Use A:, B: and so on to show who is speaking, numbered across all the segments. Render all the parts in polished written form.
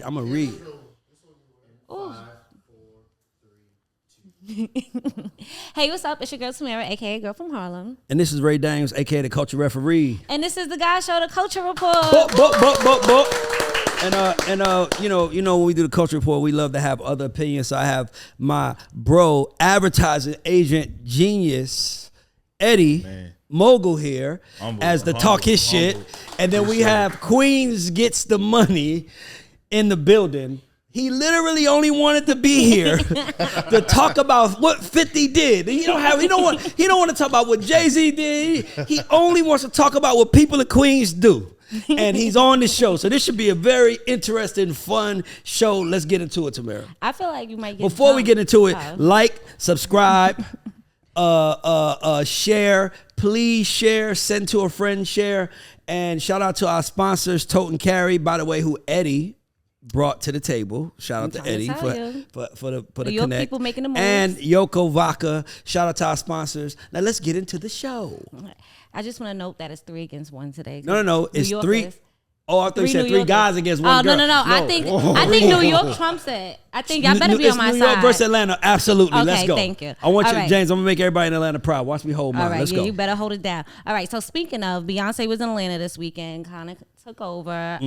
A: I'm gonna read.
B: Hey, what's up? It's your girl Tamara, aka Girl from Harlem.
A: And this is Ray Daniels, aka the Culture Referee.
B: And this is the Guy Show, the Culture Report.
A: And you know when we do the Culture Report, we love to have other opinions. So I have my bro, advertising agent genius, Eddie Mogul here as the talk his shit. And then we have Queens Gets the Money in the building. He literally only wanted to be here to talk about what 50 did. He don't want to talk about what Jay-Z did. He only wants to talk about what people in Queens do. And he's on the show. So this should be a very interesting, fun show. Let's get into it, Tamara.
B: I feel like you might get
A: Before we get into it, like, subscribe, share. Please share, send to a friend, share. And shout out to our sponsors, Tote and Carry, by the way, who Eddie brought to the table. Shout out to Eddie for the connect. People making the moves. And Yoko Vodka. Shout out to our sponsors. Now let's get into the show.
B: I just want to note that it's 3-1 today.
A: No. It's three. Oh, I thought you said 3 guys against 1 girl.
B: No. I think New York trumps it. I think y'all better be on my side.
A: New York versus Atlanta. Absolutely.
B: Okay,
A: let's go.
B: Thank you.
A: I want you, James. I'm gonna make everybody in Atlanta proud. Watch me hold mine.
B: All right,
A: let's go.
B: You better hold it down. All right. So speaking of, Beyonce was in Atlanta this weekend. Kind of took over.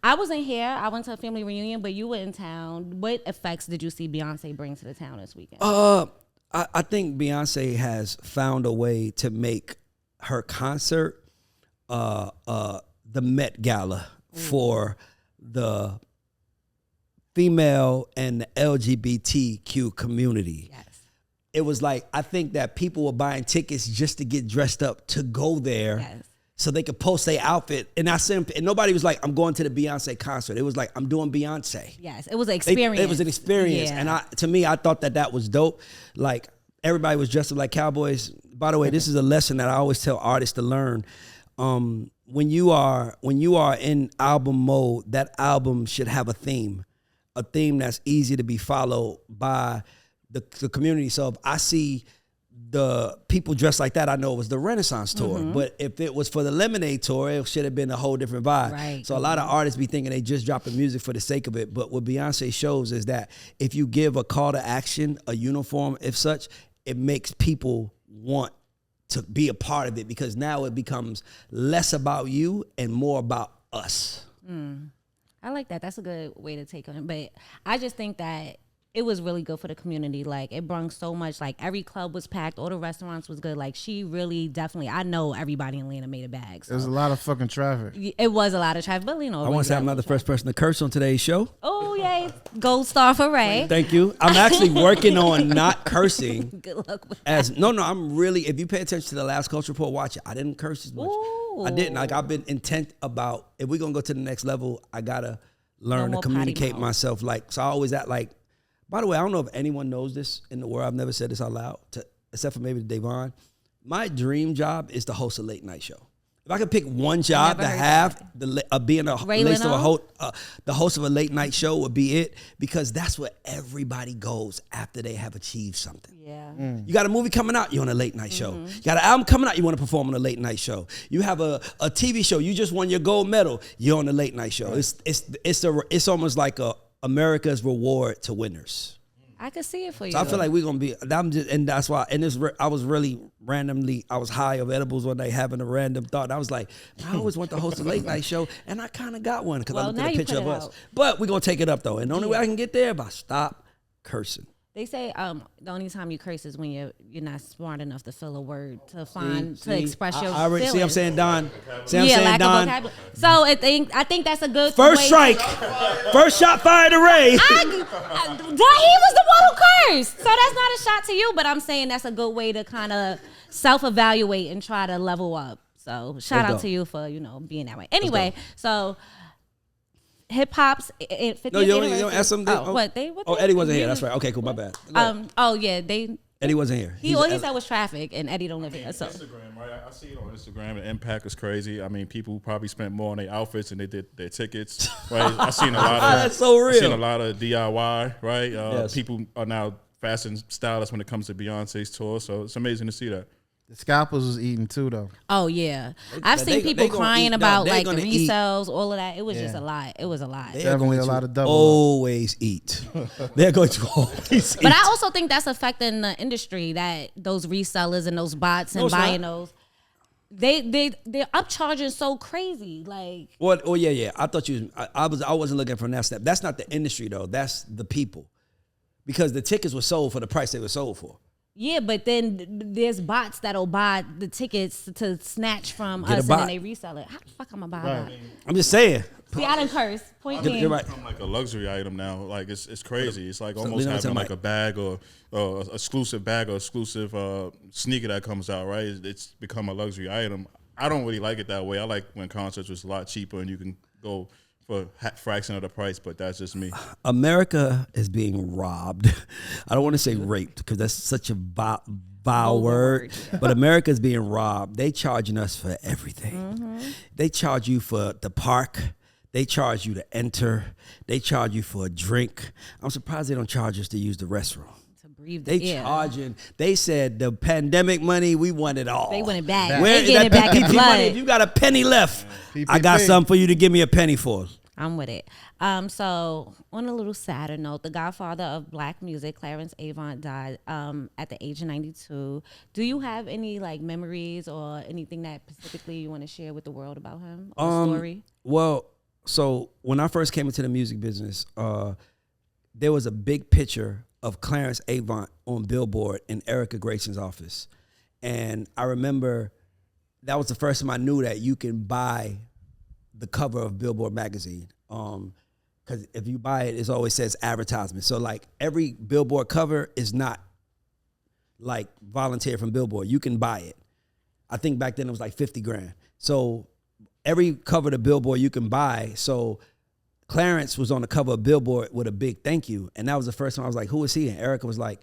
B: I wasn't here. I went to a family reunion, but you were in town. What effects did you see Beyonce bring to the town this weekend?
A: I think Beyonce has found a way to make her concert the Met Gala for the female and the LGBTQ community. Yes. It was like, I think that people were buying tickets just to get dressed up to go there so they could post their outfit. And nobody was like, I'm going to the Beyonce concert. It was like, I'm doing Beyonce.
B: Yes, it was an experience.
A: It was an experience. Yeah. And to me, I thought that was dope. Like, everybody was dressed up like cowboys. By the way, this is a lesson that I always tell artists to learn. When you are in album mode, that album should have a theme that's easy to be followed by the community. So if I see the people dressed like that, I know it was the Renaissance tour. But if it was for the Lemonade tour, it should have been a whole different vibe. Right. So a lot of artists be thinking they just dropping music for the sake of it. But what Beyonce shows is that if you give a call to action, a uniform, if such, it makes people want to be a part of it, because now it becomes less about you and more about us.
B: I like that. That's a good way to take on it. But I just think that it was really good for the community. Like, it brought so much. Like, every club was packed. All the restaurants was good. Like, she really definitely, I know everybody in Atlanta made a bag. So.
C: There's a lot of fucking traffic.
B: It was a lot of traffic. But, you know.
A: I want to say I'm not the first person to curse on today's show.
B: Oh, yay. Gold star for Ray.
A: Thank you. I'm actually working on not cursing.
B: Good luck with that.
A: I'm really, if you pay attention to the last Culture Report, watch it. I didn't curse as much. Ooh. I didn't. Like, I've been intent about, if we're going to go to the next level, I got to learn to communicate myself. Like, so I always act like, by the way, I don't know if anyone knows this in the world. I've never said this out loud, except for maybe Devon. My dream job is to host a late night show. If I could pick one job to have, being the host of a late night show would be it, because that's where everybody goes after they have achieved something.
B: Yeah.
A: You got a movie coming out, you're on a late night show. You got an album coming out, you want to perform on a late night show. You have a TV show, you just won your gold medal, you're on a late night show. It's almost like America's reward to winners.
B: I could see it for you.
A: So I feel like we're gonna be. That's why. And I was really randomly. I was high of edibles one day, having a random thought. I was like, I always want to host a late night show, and I kind of got one because I looked at a picture of us. But we're gonna take it up though, and the only way I can get there is by stop cursing.
B: They say the only time you curse is when you're not smart enough to fill a word to express your feelings.
A: See, I'm saying Don. Lack of vocabulary.
B: So I think that's a good
A: first strike. First shot fired to Ray.
B: He was the one who cursed, so that's not a shot to you. But I'm saying that's a good way to kind of self-evaluate and try to level up. So shout out to you for being that way. Anyway, so. Hip hop's 50th
A: No, you don't ask them. Eddie wasn't here. That's right. Okay, cool. My bad.
B: Eddie
A: wasn't here.
B: All he said was traffic, and Eddie don't live here. So
D: Instagram, right? I see it on Instagram. The impact is crazy. I mean, people probably spent more on their outfits than they did their tickets. Right? I seen a lot of
A: that's so real.
D: I seen a lot of DIY. Right?
A: Yes.
D: People are now fashion stylists when it comes to Beyonce's tour. So it's amazing to see that.
C: The scalpers was eating too, though.
B: Oh yeah, I've seen people crying about like the resales, all of that. It was just a lot. It was a lot.
C: Definitely a lot of double.
A: Always eat. They're going to always eat.
B: But I also think that's affecting the industry, that those resellers and those bots and buying those. They're upcharging so crazy. Like,
A: oh yeah. I thought I wasn't looking from that step. That's not the industry though. That's the people, because the tickets were sold for the price they were sold for.
B: Yeah, but then there's bots that'll buy the tickets to snatch from us and then they resell it. How the fuck am I buy that?
A: I'm just saying.
B: See, I done curse. Point me.
A: You're right.
D: It's like a luxury item now. Like it's crazy. It's like almost having like a bag or exclusive bag or exclusive sneaker that comes out. Right? It's become a luxury item. I don't really like it that way. I like when concerts was a lot cheaper and you can go for a fraction of the price, but that's just me. America
A: is being robbed. I don't want to say raped because that's such a vile word, but America is being robbed. They charging us for everything. Mm-hmm. They charge you for the park. They charge you to enter. They charge you for a drink. I'm surprised they don't charge us to use the restroom. Charging. They said the pandemic money, we want it all.
B: They want it back. They get it back in blood.
A: Money, if you got a penny left, I got something for you to give me a penny for.
B: I'm with it. So on a little sadder note, the godfather of black music, Clarence Avant, died at the age of 92. Do you have any like memories or anything that specifically you want to share with the world about him or story?
A: Well, so when I first came into the music business, there was a big picture of Clarence Avant on Billboard in Erica Grayson's office. And I remember that was the first time I knew that you can buy the cover of Billboard magazine. Because if you buy it, it always says advertisement. So like every Billboard cover is not like volunteer from Billboard. You can buy it. I think back then it was like 50 grand. So every cover to Billboard you can buy. So Clarence was on the cover of Billboard with a big thank you. And that was the first time I was like, who is he? And Erica was like,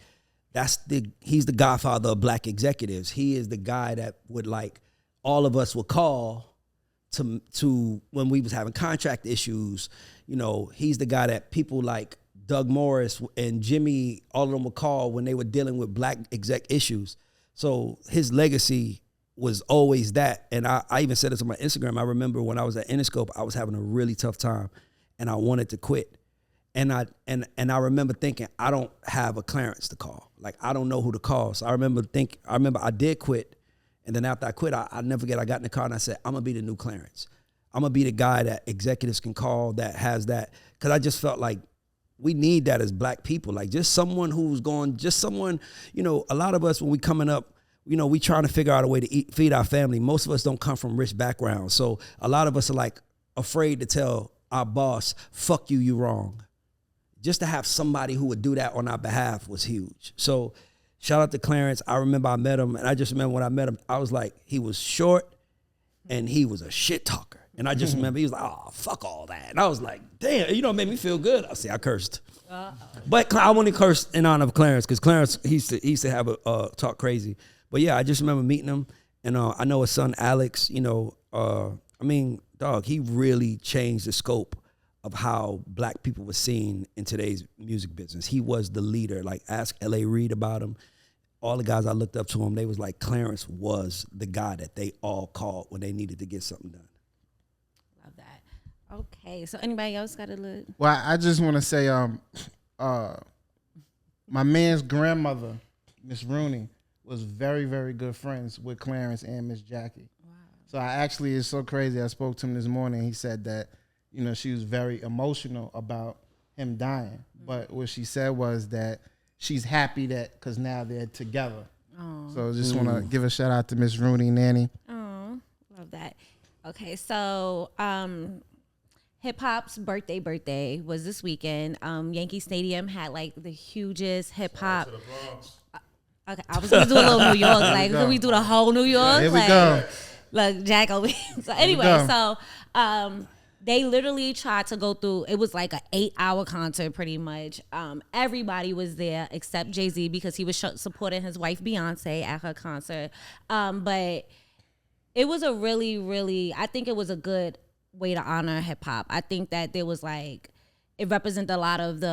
A: he's the godfather of black executives. He is the guy that would like, all of us would call to when we was having contract issues. You know, he's the guy that people like Doug Morris and Jimmy, all of them would call when they were dealing with black exec issues. So his legacy was always that. And I even said this on my Instagram. I remember when I was at Interscope, I was having a really tough time and I wanted to quit. And I remember thinking, I don't have a Clarence to call. Like, I don't know who to call. So I remember I did quit. And then after I quit, I never forget, I got in the car and I said, I'm going to be the new Clarence. I'm going to be the guy that executives can call, that has that. Because I just felt like we need that as black people. Like just someone, you know, a lot of us when we coming up, you know, we trying to figure out a way to feed our family. Most of us don't come from rich backgrounds. So a lot of us are like afraid to tell our boss, fuck you, you wrong. Just to have somebody who would do that on our behalf was huge. So shout out to Clarence. I remember I met him, and I just remember when I met him, I was like, he was short and he was a shit talker. And I just remember he was like, oh, fuck all that. And I was like, damn, you know, it made me feel good. I cursed. But I only cursed in honor of Clarence, because Clarence, he used to have a talk crazy. But yeah, I just remember meeting him. And I know his son, Alex, you know, I mean, dog, he really changed the scope of how black people were seen in today's music business. He was the leader. Like, ask L.A. Reid about him. All the guys I looked up to him, they was like, Clarence was the guy that they all called when they needed to get something done.
B: Love that. Okay, so anybody else got a look?
C: Well, I just want to say, my man's grandmother, Miss Rooney, was very, very good friends with Clarence and Miss Jackie. Wow. So it's so crazy. I spoke to him this morning. He said that, you know, she was very emotional about him dying. But what she said was that she's happy that because now they're together. Oh. So just want to give a shout out to Miss Rooney, Nanny.
B: Oh, love that. Okay, so hip hop's birthday was this weekend. Yankee Stadium had like the hugest hip hop. Okay, I was gonna do a little New York. Like, can we do the whole New York?
C: Here we go.
B: Look, Jack over here. So anyway, they literally tried to go through, it was like an 8-hour concert pretty much. Everybody was there except Jay-Z because he was supporting his wife Beyonce at her concert. But it was a really, really, I think it was a good way to honor hip hop. I think that there was like, it represented a lot of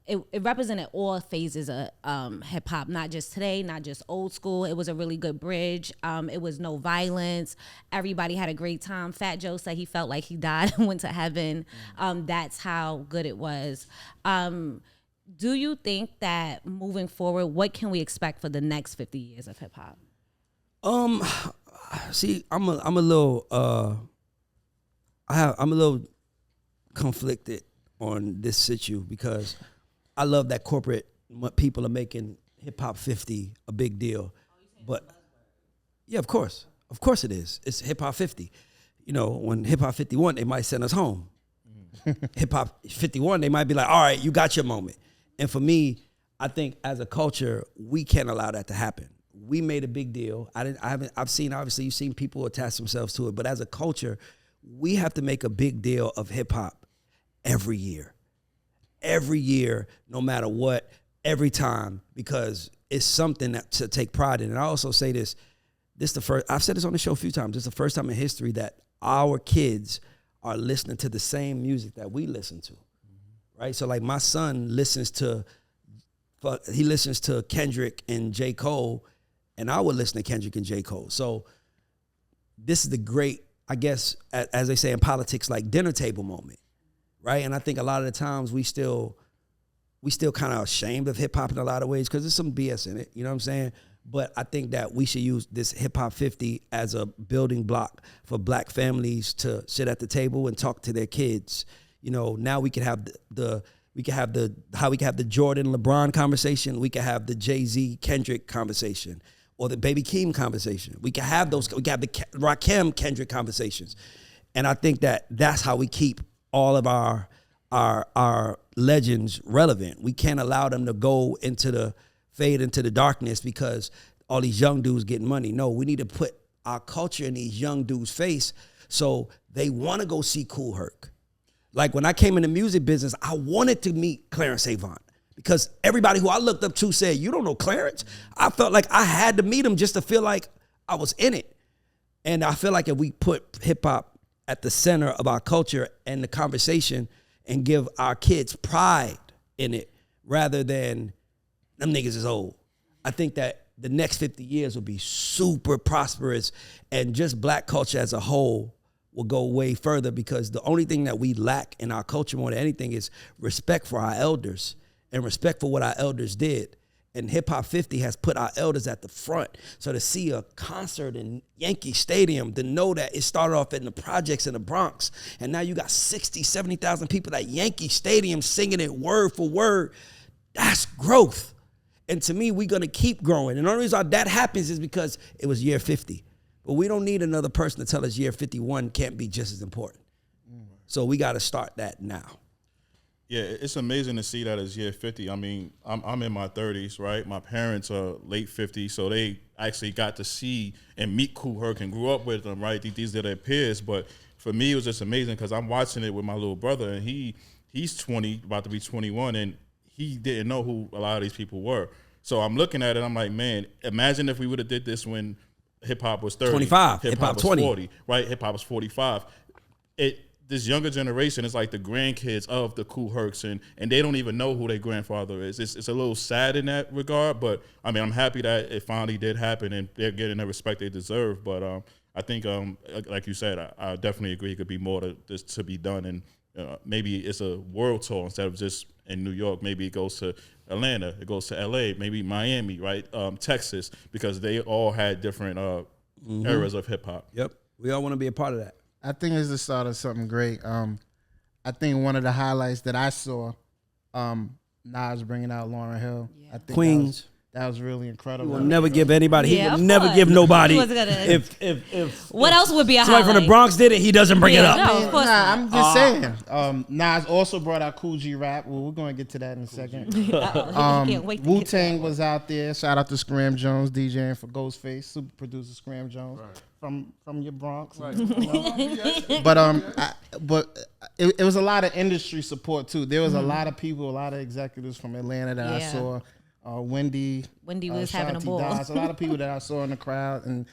B: it represented all phases of hip hop, not just today, not just old school. It was a really good bridge. It was no violence. Everybody had a great time. Fat Joe said he felt like he died and went to heaven. That's how good it was. Do you think that moving forward, what can we expect for the next 50 years of hip hop?
A: See, I'm a little I'm a little conflicted on this situ because I love that corporate people are making hip hop 50 a big deal, but yeah, of course it is. It's hip hop 50. You know, when hip hop 51, they might send us home. Hip hop 51, they might be like, all right, you got your moment. And for me, I think as a culture, we can't allow that to happen. We made a big deal. I've seen, obviously, you've seen people attach themselves to it, but as a culture, we have to make a big deal of hip hop every year, no matter what, every time, because it's something that to take pride in. And I also say this the first, I've said this on the show a few times, this is the first time in history that our kids are listening to the same music that we listen to, right? So like my son listens to Kendrick and J. Cole, and I would listen to Kendrick and J. Cole. So this is the great, I guess, as they say in politics, like dinner table moment, right? And I think a lot of the times we still kind of ashamed of hip hop in a lot of ways because there's some BS in it, you know what I'm saying? But I think that we should use this hip hop 50 as a building block for black families to sit at the table and talk to their kids. You know, now we can have the Jordan LeBron conversation. We can have the Jay-Z Kendrick conversation or the Baby Keem conversation. We can have those. We can have the Rakim Kendrick conversations. And I think that that's how we keep all of our legends relevant. We can't allow them to go fade into the darkness because all these young dudes getting money. No, we need to put our culture in these young dudes' face so they want to go see Kool Herc. Like when I came in the music business, I wanted to meet Clarence Avant because everybody who I looked up to said, you don't know Clarence? I felt like I had to meet him just to feel like I was in it. And I feel like if we put hip hop at the center of our culture and the conversation and give our kids pride in it rather than them niggas is old, I think that the next 50 years will be super prosperous and just black culture as a whole will go way further because the only thing that we lack in our culture more than anything is respect for our elders and respect for what our elders did. And Hip Hop 50 has put our elders at the front. So to see a concert in Yankee Stadium, to know that it started off in the projects in the Bronx, and now you got 60, 70,000 people at Yankee Stadium singing it word for word, that's growth. And to me, we're going to keep growing. And the only reason that happens is because it was year 50. But we don't need another person to tell us year 51 can't be just as important. So we got to start that now.
D: Yeah, it's amazing to see that as year 50. I mean, I'm in my 30s, right? My parents are late 50s, so they actually got to see and meet Kool Herc and grew up with them, right? These are their peers. But for me, it was just amazing because I'm watching it with my little brother, and he's 20, about to be 21, and he didn't know who a lot of these people were. So I'm looking at it, I'm like, man, imagine if we would have did this when hip-hop was 30.
A: 25,
D: hip-hop
A: was
D: 20. 40, right? Hip-hop was 45. This younger generation is like the grandkids of the Kool Hercs, and they don't even know who their grandfather is. It's a little sad in that regard, but I mean, I'm happy that it finally did happen and they're getting the respect they deserve. But I think, like you said, I definitely agree. It could be more to be done, and maybe it's a world tour instead of just in New York. Maybe it goes to Atlanta, it goes to LA, maybe Miami, right? Texas, because they all had different eras of hip hop.
A: Yep, we all want to be a part of that.
C: I think it's the start of something great. I think one of the highlights that I saw, Nas bringing out Lauryn Hill. Yeah. I think
A: Queens.
C: That was really incredible.
A: He will never give anybody.
B: Yeah,
A: he will never give nobody.
B: If what else would be a
A: somebody
B: highlight?
A: from the Bronx did it, he doesn't bring it up.
B: No, of course not.
C: I'm just saying. Nas also brought out Cool G Rap. Well, we're going to get to that in a second.
B: Can't wait to
C: Wu-Tang was out there. Shout out to Scram Jones, DJing for Ghostface, super producer Scram Jones. Right. From your Bronx, right? But it was a lot of industry support too. There was a lot of people, a lot of executives from Atlanta that I saw. Wendy
B: was having a ball.
C: A lot of people that I saw in the crowd, and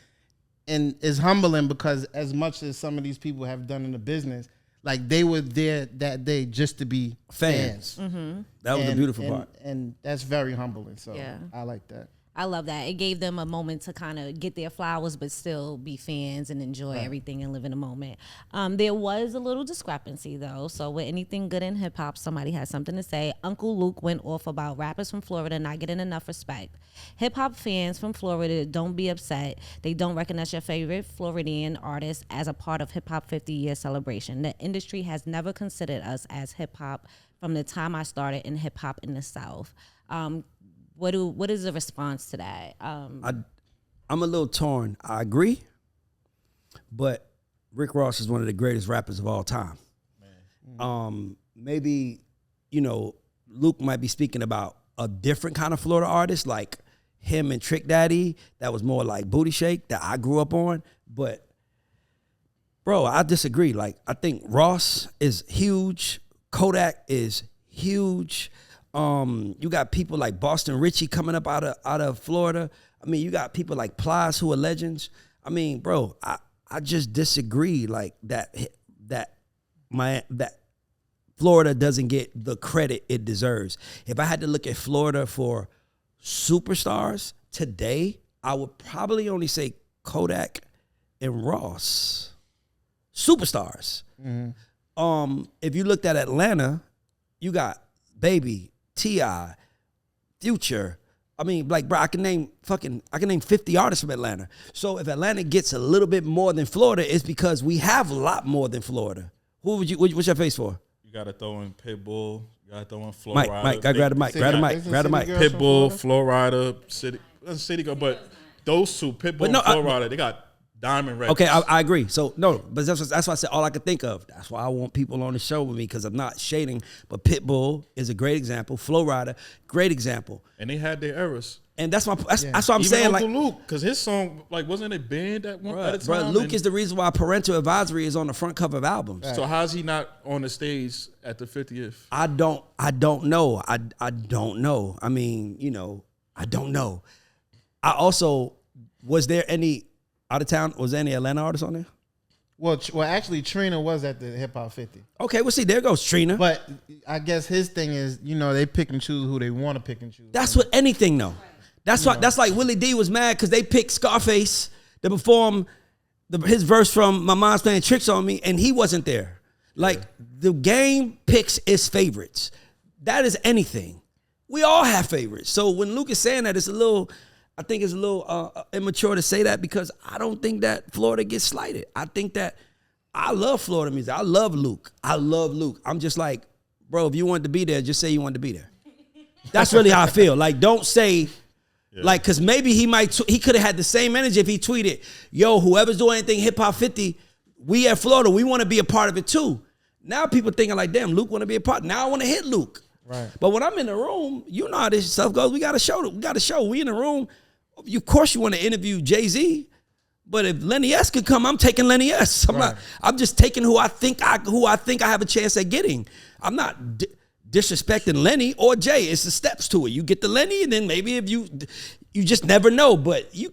C: it's humbling because as much as some of these people have done in the business, Like they were there that day just to be fans.
A: That was the beautiful part.
C: And that's very humbling. So
B: Yeah.
C: I like that.
B: I love that. It gave them a moment to kind of get their flowers, but still be fans and enjoy everything and live in the moment. There was a little discrepancy, though. So with anything good in hip hop, somebody has something to say. Uncle Luke went off about rappers from Florida not getting enough respect. Hip hop fans from Florida, don't be upset. They don't recognize your favorite Floridian artist as a part of hip hop 50-year celebration. The industry has never considered us as hip hop from the time I started in hip hop in the South. What is the response to that?
A: I'm a little torn. I agree, but Rick Ross is one of the greatest rappers of all time. Maybe, Luke might be speaking about a different kind of Florida artist, like him and Trick Daddy, that was more like Booty Shake that I grew up on. But, bro, I disagree. Like, I think Ross is huge. Kodak is huge. You got people like Boston Richie coming up out of Florida. I mean, you got people like Plies who are legends. I mean, bro, I just disagree like that Florida doesn't get the credit it deserves. If I had to look at Florida for superstars today, I would probably only say Kodak and Ross. Superstars. If you looked at Atlanta, you got Baby, T.I., Future. I mean, like, bro, I can name 50 artists from Atlanta. So if Atlanta gets a little bit more than Florida, it's because we have a lot more than Florida. What's your face for?
D: You got to throw in Pitbull. You got to throw in Flo Rida.
A: Mike, grab the mic. Grab the mic.
D: Pitbull, Flo Rida, City Girl. But those two, Pitbull and Flo Rida, they got diamond records.
A: Okay, I agree. So, no, but that's why I said all I could think of. That's why I want people on the show with me, because I'm not shading. But Pitbull is a great example. Flo Rida, great example.
D: And they had their eras.
A: And that's what I'm
D: Even
A: saying.
D: Uncle
A: Like
D: Luke, because his song, like, wasn't it banned at a time?
A: Bro, Luke is the reason why Parental Advisory is on the front cover of albums.
D: So how's he not on the stage at the 50th?
A: I don't know. I don't know. I mean, I don't know. I also, was there any out of town? Was there any Atlanta artists on there?
C: Well, actually, Trina was at the Hip Hop 50.
A: Okay, well, see, there goes Trina.
C: But I guess his thing is, they pick and choose who they want to pick and choose.
A: That's what anything, though. That's why. That's like Willie D was mad because they picked Scarface to perform his verse from My Mom's Playing Tricks on Me, and he wasn't there. Like, the game picks its favorites. That is anything. We all have favorites. So when Luke is saying that, I think it's a little immature to say that, because I don't think that Florida gets slighted. I think that I love Florida music. I love Luke. I'm just like, bro, if you wanted to be there, just say you wanted to be there. That's really how I feel. Like, don't say, like, because maybe he could have had the same energy if he tweeted, yo, whoever's doing anything Hip Hop 50, we at Florida, we want to be a part of it too. Now people thinking like, damn, Luke want to be a part. Now I want to hit Luke.
C: Right.
A: But when I'm in the room, you know how this stuff goes. We got a show. We in the room. Of course you want to interview Jay-Z, but if Lenny S could come, I'm taking Lenny S. I'm just taking who I think I have a chance at getting. I'm not disrespecting Lenny or Jay. It's the steps to it. You get the Lenny, and then maybe if you just never know. But you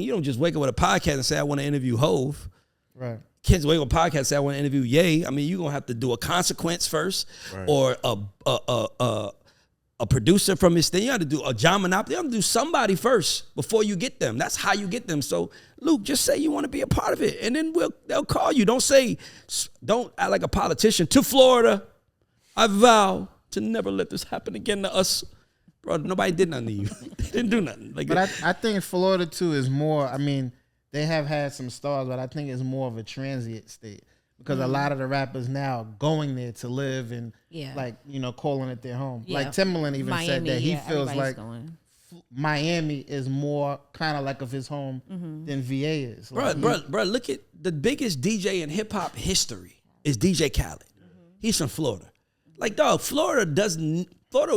A: don't just wake up with a podcast and say I want to interview Hove. Right. Kids wake up with a podcast and say I want to interview Ye. I mean, you're gonna have to do a Consequence first, or a producer from his thing. You have to do a John Monopoly. You have to do somebody first before you get them. That's how you get them. So, Luke, just say you want to be a part of it, and then they'll call you. Don't act like a politician. To Florida, I vow to never let this happen again to us. Bro, nobody did nothing to you. They didn't do nothing.
C: But I think Florida, too, is more, they have had some stars, but I think it's more of a transient state. Because a lot of the rappers now going there to live and calling it their home. Yeah. Like Timbaland even said that he feels like Miami is more kind of like of his home than VA is.
A: Bro, look at the biggest DJ in hip hop history is DJ Khaled. He's from Florida. Like, dog, Florida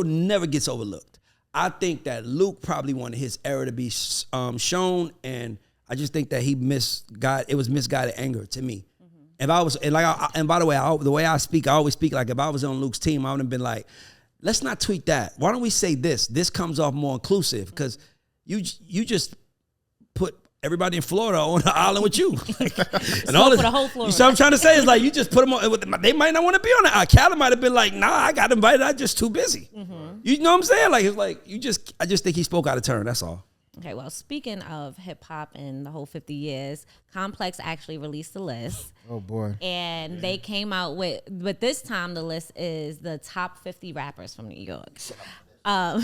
A: never gets overlooked. I think that Luke probably wanted his era to be shown, and I just think that it was misguided anger to me. If I was, and by the way, the way I speak, I always speak like if I was on Luke's team, I would have been like, let's not tweet that. Why don't we say this? This comes off more inclusive, because you just put everybody in Florida on the island with you. And
B: all for the whole Florida.
A: You see what I'm trying to say? Is like you just put them on. They might not want to be on it. Khaled might have been like, nah, I got invited. I'm just too busy. You know what I'm saying? Like it's like I just think he spoke out of turn. That's all.
B: Okay, well, speaking of hip hop and the whole 50 years, Complex actually released the list.
C: Oh boy!
B: And they came out with, but this time the list is the top 50 rappers from New York. There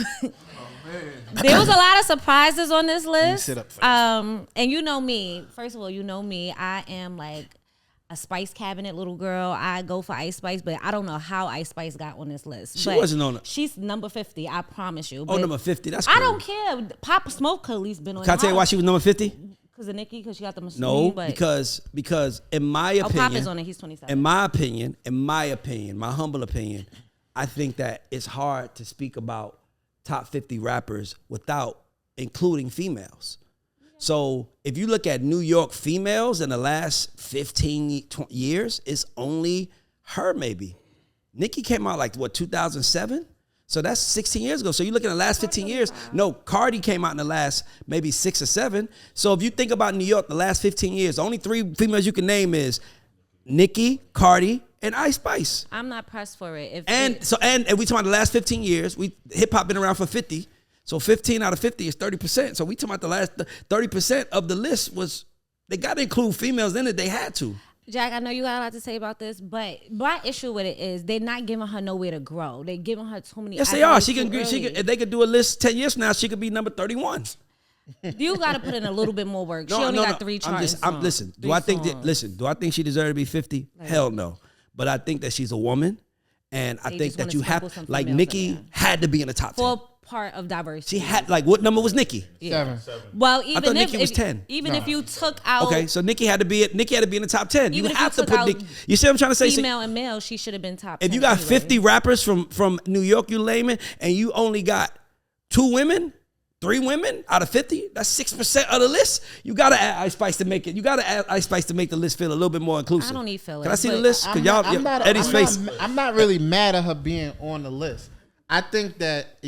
B: was a lot of surprises on this list. And you know me. First of all, you know me. I am like a Spice Cabinet little girl. I go for Ice Spice, but I don't know how Ice Spice got on this list.
A: She wasn't on it.
B: She's number 50, I promise you.
A: Oh, number 50. That's cool.
B: I don't care. Pop Smoke could at least been on it.
A: Can I tell you why she was number 50?
B: Because of Nicki, because she got the machine.
A: No,
B: but
A: because in my opinion,
B: Pop is on it. He's 27.
A: In my opinion, my humble opinion, I think that it's hard to speak about top 50 rappers without including females. So if you look at New York females in the last 15 years, it's only her maybe. Nicki came out like, 2007? So that's 16 years ago. So you look at the last 15 years. No, Cardi came out in the last maybe 6 or 7. So if you think about New York, the last 15 years, the only 3 females you can name is Nicki, Cardi, and Ice Spice.
B: I'm not pressed for it.
A: And we talking about the last 15 years. Hip hop been around for 50. So 15 out of 50 is 30%. So we talking about the last 30% of the list was, they got to include females in it. They had to.
B: Jack, I know you got a lot to say about this, but my issue with it is they're not giving her nowhere to grow. They're giving her too many.
A: Yes, they are. If they could do a list 10 years from now, she could be number 31.
B: You got to put in a little bit more work. She only got 3 charts.
A: Listen, do I think she deserves to be 50? Hell no. But I think that she's a woman, and I think that you have, like Nicki had to be in the top 10.
B: For part of diversity.
A: She had, what number was Nicki?
C: Yeah.
B: 7. Well, even
A: I thought Nicki was 10.
B: Even if you took out.
A: Okay, so Nicki had to be in the top 10. You have to put Nicki. You see what I'm trying to say?
B: Female and male, she should have been top 10.
A: If you got 50 rappers from New York, you layman, and you only got 2 women, 3 women out of 50, that's 6% of the list. You gotta add Ice Spice to make it. You gotta add Ice Spice to make the list feel a little bit more inclusive.
B: I don't need fillers.
A: Can I see the list?
C: I'm not really mad at her being on the list. I think that,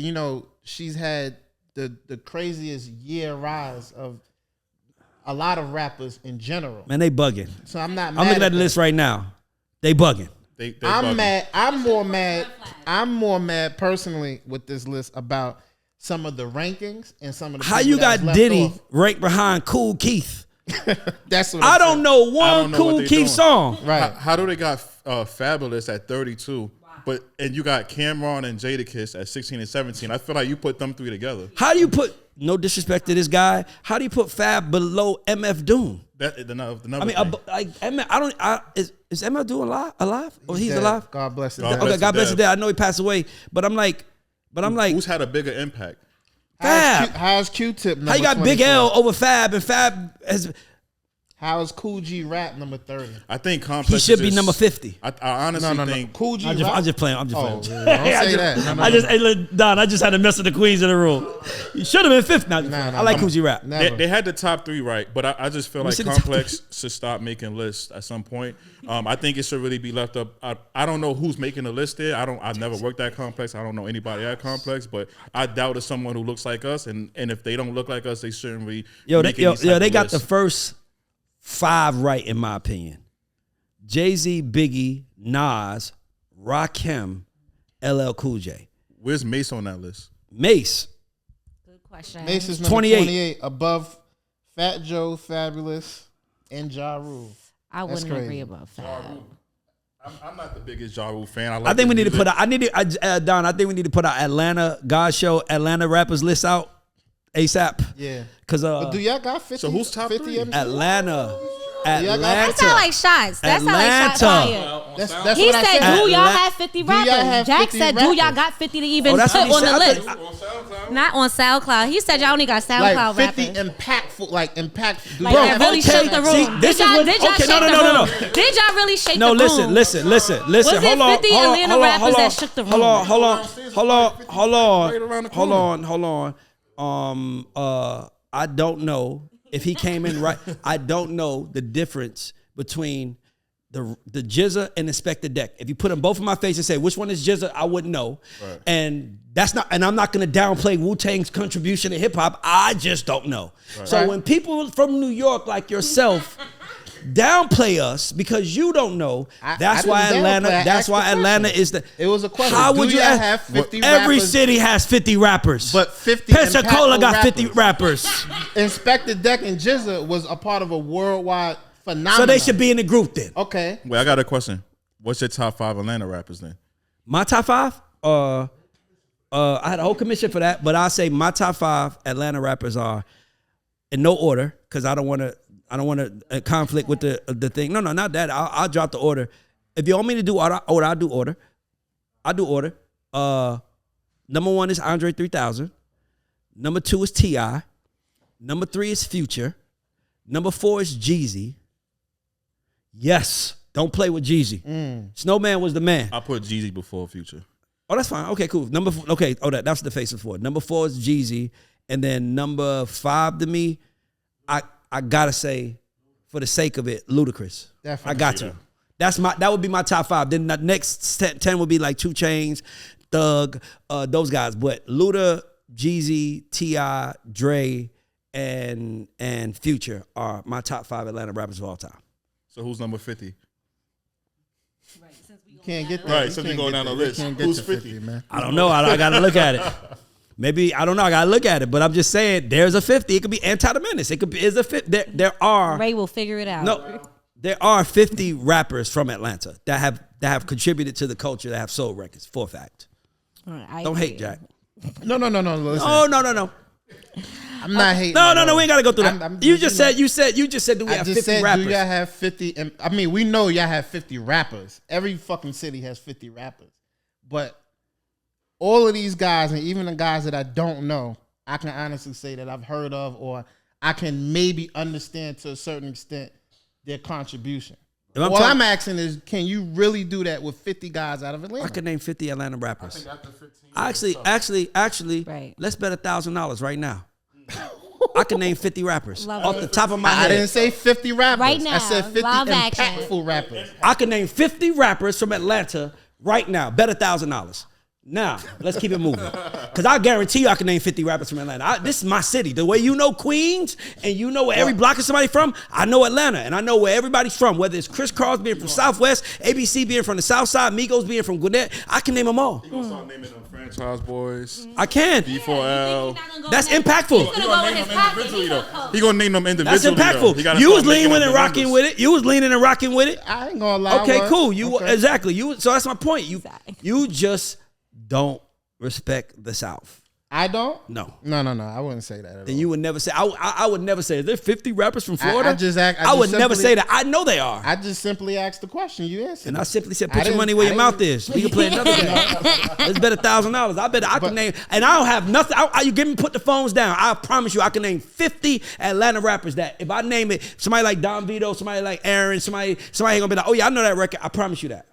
C: she's had the craziest year rise of a lot of rappers in general.
A: Man, they bugging.
C: So I'm not mad.
A: I'm looking at the list right now. They bugging.
D: They
C: I'm
D: bugging.
C: mad. I'm more mad personally with this list about some of the rankings and some of the.
A: How you got Diddy ranked behind Kool Keith?
C: That's what
A: I don't know one Kool Keith song.
C: Right?
D: How do they got Fabulous at 32? And you got Cameron and Jadakiss at 16 and 17. I feel like you put them 3 together.
A: How do you put, no disrespect to this guy, how do you put Fab below MF Doom? Is MF Doom alive? Or he's alive?
C: God bless him.
A: Okay, God bless his dad. I know he passed away, but I'm like,
D: who's had a bigger impact?
A: Fab.
C: How's Q-Tip number
A: How you got 24? Big L over Fab, and Fab has.
C: How is Cool G Rap number 30?
D: I think Complex.
A: He should be number 50.
D: I honestly think
C: Cool G
A: Rap. I'm just playing. Don't say
C: that.
A: Don, I just had to mess with the queens in the room. You should have been 50. I like Cool G Rap.
D: They had the top 3 right, but I just feel like Complex should stop making lists at some point. I think it should really be left up. I don't know who's making the list there. I've never worked at Complex. I don't know anybody at Complex, but I doubt it's someone who looks like us. And if they don't look like us, they shouldn't be.
A: They got the first 5 right, in my opinion. Jay-Z, Biggie, Nas, Rakim, LL Cool J.
D: Where's Mace on that list?
A: Mace.
B: Good question.
C: Mace is number 28 above Fat Joe, Fabulous, and Ja Rule.
B: I wouldn't agree about Fab.
D: I'm not the biggest Ja Rule fan.
A: I think we need to put out. Don, I think we need to put our Atlanta God Show Atlanta rappers list out ASAP.
C: Yeah.
A: Cause
C: do y'all got 50?
D: So who's top
C: 50
D: 3?
A: Atlanta.
B: That sound like shots. That sound like shots fired. He said, "Do y'all have 50 rappers?" Jack said, "Do y'all got 50 to even put on the list?" Not on SoundCloud. He said y'all only got SoundCloud
C: like 50
B: rappers.
C: impactful, like impact.
B: Like that really shook the room.
A: See,
B: did y'all shake the room? Did y'all really shake the room?
A: No, listen.
B: Was it 50 Atlanta rappers that shook the room?
A: Hold on. I don't know if he came in right. I don't know the difference between the Jizza and Inspector Deck. If you put them both in my face and say which one is Jizza, I wouldn't know. Right. And I'm not gonna downplay Wu-Tang's contribution to hip hop. I just don't know. Right. So when people from New York like yourself downplay us because you don't know, that's why Atlanta is the.
C: It was a question.
A: How would you
C: have 50 rappers?
A: Every city has 50 rappers.
C: But 50
A: Pensacola got 50 rappers.
C: Inspector Deck and Jizza was a part of a worldwide phenomenon.
A: So they should be in the group then.
C: Okay.
D: Wait, I got a question. What's your top 5 Atlanta rappers then?
A: My top 5? I had a whole commission for that, but I'll say my top 5 Atlanta rappers are in no order because I don't want to conflict with the thing. No, not that. I'll drop the order. If you want me to do order, I'll do order. Number 1 is Andre 3000. Number 2 is T.I. Number 3 is Future. Number 4 is Jeezy. Yes, don't play with Jeezy. Snowman was the man.
D: I put Jeezy before Future.
A: Oh, that's fine. Okay, cool. That's the face of 4. Number 4 is Jeezy, and then number 5 to me, I gotta say, for the sake of it, Ludacris.
C: Definitely.
A: I got to. That would be my top 5. Then the next 10 would be like 2 Chainz, Thug, those guys. But Luda, Jeezy, T.I., Dre, and Future are my top 5 Atlanta rappers of all time.
D: So who's number 50?
B: Right, since we
C: can't get that.
D: Right, since we going down the list. Who's 50?
C: Man.
A: I don't know. I got to look at it. Maybe, I don't know. I got to look at it. But I'm just saying, there's a 50. It could be Anti the Menace. It could be, is a 50. There are.
B: Ray will figure it out.
A: No, there are 50 rappers from Atlanta that have contributed to the culture, that have sold records, for a fact.
B: Right,
A: don't hate, Jack.
C: No. Listen.
A: Oh, no.
C: I'm not hating.
A: No. We ain't got to go through that. You just said, do we have 50 rappers?
C: Do y'all have 50? I mean, we know y'all have 50 rappers. Every fucking city has 50 rappers. But all of these guys, and even the guys that I don't know, I can honestly say that I've heard of, or I can maybe understand to a certain extent their contribution. I'm asking is, can you really do that with 50 guys out of Atlanta?
A: I can name 50 Atlanta rappers.
D: I think after
A: 15. Actually,
B: right.
A: Let's bet $1,000 right now. I can name 50 rappers off the top of my head.
C: I didn't say 50 rappers.
B: Right now,
C: I said 50
B: live
C: impactful
B: action.
C: rappers.
A: I can name 50 rappers from Atlanta right now. Bet $1,000. Now, let's keep it moving. Because I guarantee you I can name 50 rappers from Atlanta. This is my city. The way you know Queens and you know where every block is somebody from, I know Atlanta. And I know where everybody's from. Whether it's Chris Cross being from Southwest, ABC being from the South Side, Migos being from Gwinnett, I can name them all.
D: He gonna start naming them Franchise Boys.
A: I can.
D: D4L.
A: That's impactful.
D: He gonna name them individually though. He gonna name them individually.
A: That's impactful. You was leaning and rocking with it. You was leaning and rocking with it.
C: I ain't gonna lie.
A: Okay, cool. Exactly. So that's my point. You just don't respect the South.
C: I don't?
A: No.
C: I wouldn't say that at all.
A: Then you would never say, I would never say, is there 50 rappers from Florida?
C: I
A: would never say that. I know they are.
C: I just simply asked the question. You answered.
A: And I simply said, put your money where your mouth is. We can play another game. Let's bet $1,000. I bet I can name, and I don't have nothing. You give me, put the phones down. I promise you, I can name 50 Atlanta rappers that if I name it, somebody like Don Vito, somebody like Aaron, somebody ain't gonna be like, oh yeah, I know that record. I promise you that.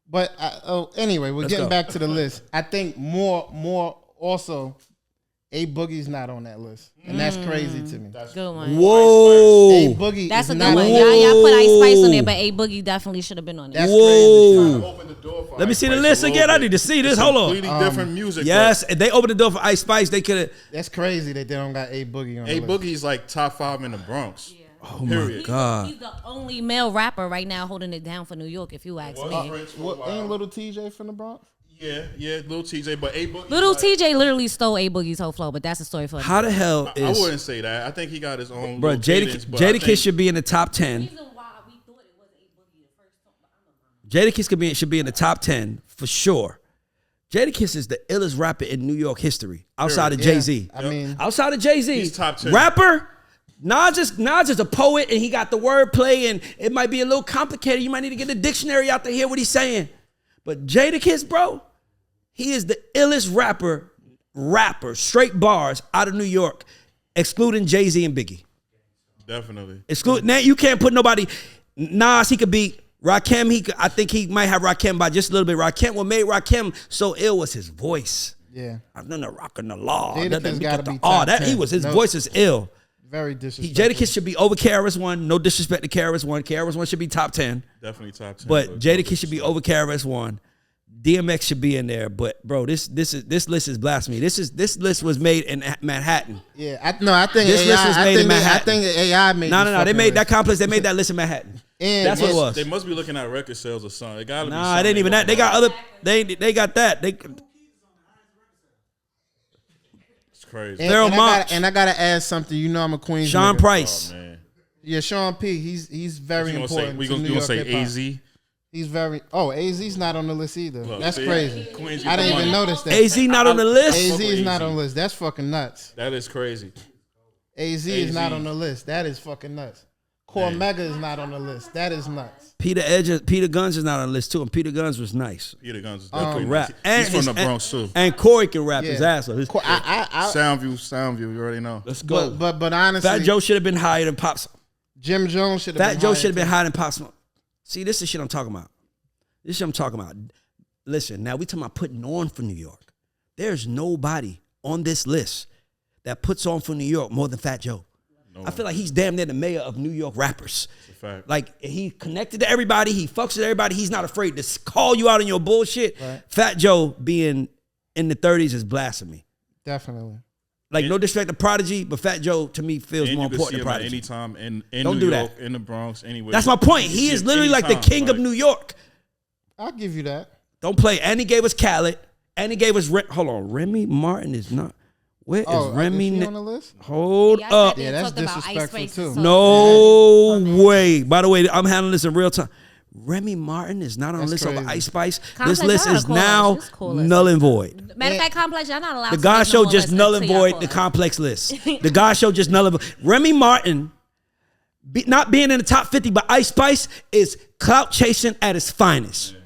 C: But anyway, we're getting back to the list. I think more also, A Boogie's not on that list, and that's crazy to me.
B: That's good one.
A: Whoa,
C: A Boogie.
B: That's
C: is
B: a
C: not
B: good one.
C: on
B: Y'all put Ice Spice on there, but A Boogie definitely should have been on there.
C: That's
A: whoa.
C: crazy.
A: Let me see the list again. I need to see this. Hold on.
D: Completely different music.
A: Yes, if they opened the door for Ice Spice, they could have.
C: That's crazy that they don't got A Boogie on.
D: A Boogie's like top 5 in the Bronx.
B: Yeah.
A: Oh my God.
B: He's the only male rapper right now holding it down for New York, if you ask me.
C: Ain't Little TJ from the Bronx?
D: Yeah, Little TJ, but A Boogie.
B: Little TJ literally stole A Boogie's whole flow, but that's a story for
A: How the hell
D: I
A: is...
D: wouldn't say that. I think he got his own.
A: Bro, Jadakiss should be in the top 10.
B: The reason why we thought it was A Boogie the first song,
A: Jadakiss should be in the top 10 for sure. Jadakiss is the illest rapper in New York history outside of Jay-Z.
C: I mean,
A: outside of Jay-Z,
D: he's top 10.
A: Rapper, Nas is a poet and he got the wordplay and it might be a little complicated. You might need to get the dictionary out to hear what he's saying. But Jadakiss, bro, he is the illest rapper, straight bars out of New York, excluding Jay-Z and Biggie.
D: Definitely.
A: Now you can't put nobody. Nas, he could beat Rakim. I think he might have Rakim by just a little bit. What made Rakim so ill was his voice.
C: Yeah.
A: I've done the rock and the law.
C: Jadakiss gotta be
A: all
C: top
A: that
C: 10.
A: his voice is ill.
C: Very disrespectful.
A: Jadakiss should be over KRS-One. No disrespect to KRS-One. KRS-One should be top 10.
D: Definitely top 10.
A: But Jadakiss should be over KRS-One. DMX should be in there. But bro, this list is blasphemy. This list was made in Manhattan.
C: Yeah, I think
A: this list was made in Manhattan.
C: I think AI made.
A: No. They made that complex. They made that list in Manhattan.
C: And
A: that's what it was.
D: They must be looking at record sales or something. It gotta be.
A: Nah, it ain't even that. They got other. They got that.
D: It's crazy.
C: And I gotta add something. You know, I'm a Queens.
A: Sean
C: nigga.
A: Price.
D: Oh, man.
C: Yeah, Sean P. He's very important.
D: We
C: to New
D: gonna
C: York
D: say
C: hip-hop.
D: AZ.
C: He's very. Oh, AZ's not on the list either.
D: Look,
C: That's
D: see?
C: crazy.
D: Queens,
C: I didn't even notice that.
A: AZ not on the list.
C: AZ is not on the list. That's fucking nuts.
D: That is crazy.
C: AZ is not on the list. That is fucking nuts. Cormega is not on the list. That is nuts.
A: Peter Guns is not on the list too, and Peter Guns was nice.
D: Peter Guns is
A: Can rap.
D: He's from the Bronx too.
A: And Corey can rap his ass off.
D: Soundview, you already know.
A: Let's go.
C: But honestly,
A: Fat Joe should have been higher than Pop Smoke.
C: Jim Jones should have been.
A: Fat Joe should have been higher than Pop Smoke. See, this is shit I'm talking about. This is shit I'm talking about. Listen, now we talking about putting on for New York. There's nobody on this list that puts on for New York more than Fat Joe. I feel like he's damn near the mayor of New York rappers.
D: It's a fact.
A: Like, he connected to everybody. He fucks with everybody. He's not afraid to call you out on your bullshit.
C: Right.
A: Fat Joe being in the 30s is blasphemy.
C: Definitely.
A: Like, no disrespect to Prodigy, but Fat Joe, to me, feels more important than Prodigy.
D: Anytime in
A: Don't
D: New
A: do
D: York,
A: that.
D: in the Bronx, anywhere.
A: That's my point. He is literally like the king of New York.
C: I'll give you that.
A: Don't play. And he gave us Khaled. And he gave us... hold on. Remy Martin is not... Where is Remy?
C: Is he on the list?
A: Hold up.
C: Yeah, that's disrespectful too.
A: No way. By the way, I'm handling this in real time. Remy Martin is not on the list
C: crazy.
A: of Ice Spice.
B: Complex,
A: This list
B: y'all
A: is
B: cool
A: now
B: list. It's cool list.
A: null and void.
B: Matter of fact, Complex, y'all not allowed
A: The
B: to
A: God
B: make
A: Show
B: no
A: just
B: more
A: null
B: lists
A: and
B: until y'all
A: void
B: pull
A: the
B: up.
A: Complex list. The God Show just null and void. Remy Martin, not being in the top 50, but Ice Spice is clout chasing at its finest.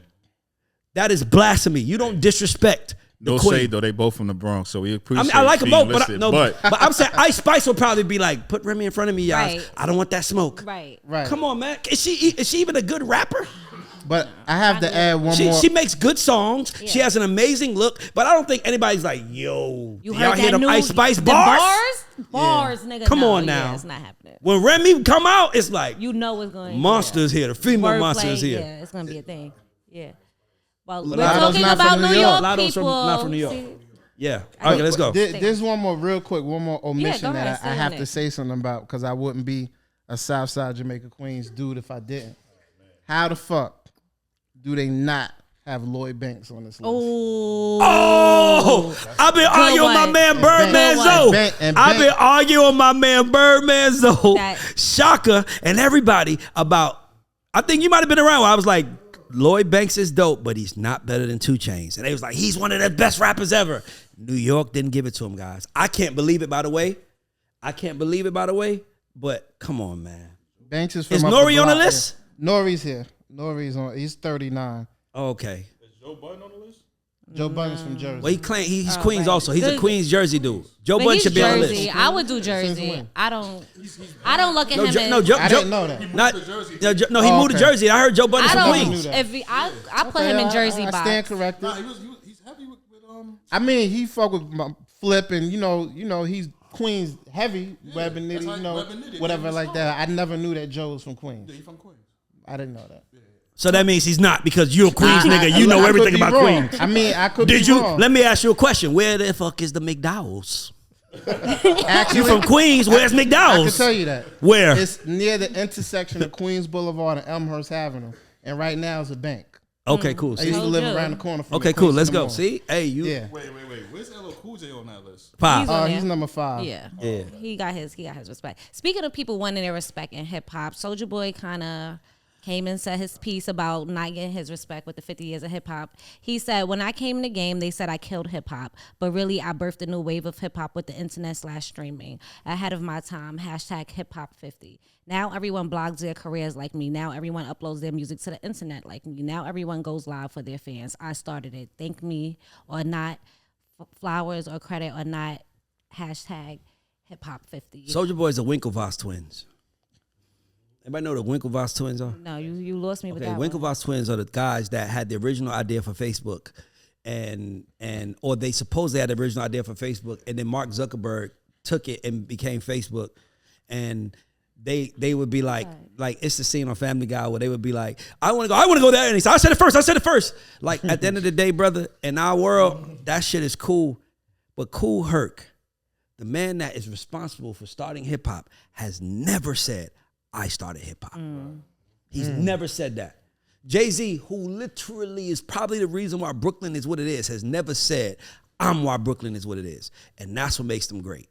A: That is blasphemy. You don't disrespect the
D: No
A: queen.
D: shade though, they both from the Bronx, so we
A: I
D: appreciate.
A: mean, I like them
D: being
A: both,
D: listed,
A: but I'm saying Ice Spice will probably be like, put Remy in front of me, guys.
B: Right.
A: I don't want that smoke.
B: Right.
C: Right.
A: Come on, man. Is she even a good rapper?
C: But I have to add one more.
A: She makes good songs.
B: Yeah.
A: She has an amazing look, but I don't think anybody's like, yo,
B: You
A: y'all
B: heard
A: hear
B: that
A: them
B: new
A: Ice Spice
B: the
A: bars?
B: Bars, nigga.
A: Come
B: no,
A: on
B: yeah,
A: now.
B: it's not happening.
A: When Remy come out, it's like,
B: You know what's going.
A: monsters here. The female
B: Wordplay,
A: monsters here.
B: Yeah, it's gonna be a thing. Yeah. Well, we're
C: Lotto's
B: talking
C: not
B: about
C: from
B: New
C: New
B: York
C: York.
A: Lotto's
B: people.
A: not from New York.
B: See?
A: Yeah. All right, let's go.
C: There's one more real quick, one more omission
B: go ahead,
C: that
B: stay
C: I
B: on
C: have
B: it.
C: to say something about because I wouldn't be a Southside Jamaica Queens dude if I didn't. How the fuck do they not have Lloyd Banks on this list?
A: Oh, I've been arguing with my
B: one.
A: man Birdman
B: Good
A: Zoe.
B: one.
A: I've been arguing with my man Birdman Zoe,
B: That-
A: Shaka, and everybody about. I think you might have been around where I was like, Lloyd Banks is dope, but he's not better than 2 Chainz. And they was like, he's one of the best rappers ever. New York didn't give it to him, guys. I can't believe it, by the way. But come on, man.
C: Banks is from
A: Is
C: up
A: Nori on the
C: block.
A: list?
C: Nori's here. Nori's on. He's 39.
A: Okay.
D: Is Joe Budden on the list?
C: Joe Budden's from Jersey.
A: Well, he's Queens
B: right.
A: also. He's a
B: Good.
A: Queens Jersey dude. Joe
B: But
A: Budden
B: he's
A: should be on the
B: Jersey.
A: list.
B: I would do
C: Since
B: Jersey.
C: when?
B: I don't look at him as.
C: I didn't know that.
A: He moved to
C: okay.
A: Jersey. I heard Joe Budden's
B: I
A: from
B: don't.
A: Queens.
C: that.
B: If I put him in Jersey
C: I
B: box.
C: stand corrected.
D: He's heavy with
C: I mean, he fuck with my Flip and you know he's Queens heavy, Web and Nitty, you know,
D: Web and Nitty,
C: whatever
D: yeah,
C: like
D: he's
C: that. I never knew that Joe was from Queens.
D: He's from Queens.
C: I didn't know that.
A: So that means he's not because you're a Queens
C: I-
A: nigga.
C: I-
A: You know
C: I could
A: everything
C: be
A: about
C: wrong.
A: Queens.
C: I mean, I could
A: Did
C: be
A: you?
C: wrong.
A: Let me ask you a question. Where the fuck is the McDowell's?
C: Actually,
A: You from Queens? Where's
C: I can
A: McDowell's?
C: tell you that.
A: Where?
C: It's near the intersection of Queens Boulevard and Elmhurst Avenue, and right now it's a bank.
A: Okay, cool.
C: I
A: See?
C: used to
B: Told
C: live
B: you.
C: around the corner from.
A: Okay,
C: the
A: cool.
C: Queens
A: Let's
C: in the
A: go.
C: morning.
A: See? Hey, you.
C: Yeah.
D: Wait. Where's LL Cool J on that list?
A: Five.
B: He's on
C: He's
B: there.
C: number 5.
B: Yeah.
A: Yeah.
B: He got his respect. Speaking of people wanting their respect in hip hop, Soulja Boy kind of came and said his piece about not getting his respect with the 50 years of hip hop. He said, when I came in the game, they said I killed hip hop, but really I birthed a new wave of hip hop with the internet/streaming. Ahead of my time, #hip hop 50. Now everyone blogs their careers like me. Now everyone uploads their music to the internet like me. Now everyone goes live for their fans. I started it. Thank me or not, flowers or credit or not, #hip hop 50.
A: Soulja Boy is the Winklevoss twins. Anybody know the Winklevoss twins are?
B: No, you lost me with
A: Okay,
B: that one.
A: Winklevoss twins are the guys that had the original idea for Facebook, or they supposedly had the original idea for Facebook, and then Mark Zuckerberg took it and became Facebook, and they would be like it's the scene on Family Guy where they would be like, I want to go there, and he said, I said it first. Like at the end of the day, brother, in our world, that shit is cool, but Kool Herc, the man that is responsible for starting hip hop, has never said, I started hip hop. He's never said that. Jay-Z, who literally is probably the reason why Brooklyn is what it is, has never said, I'm why Brooklyn is what it is. And that's what makes them great.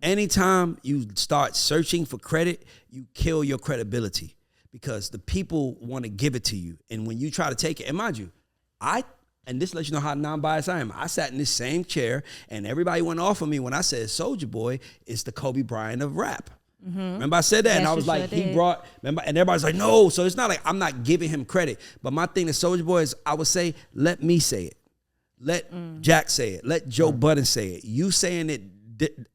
A: Anytime you start searching for credit, you kill your credibility because the people want to give it to you. And when you try to take it, and mind you, and this lets you know how non-biased I am. I sat in this same chair and everybody went off of me when I said Soulja Boy is the Kobe Bryant of rap. Remember I said that, and I was like, remember, and everybody's like, no. So it's not like I'm not giving him credit. But my thing to Soulja Boy is I would say, let me say it. Let Jack say it. Let Joe Budden say it. You saying it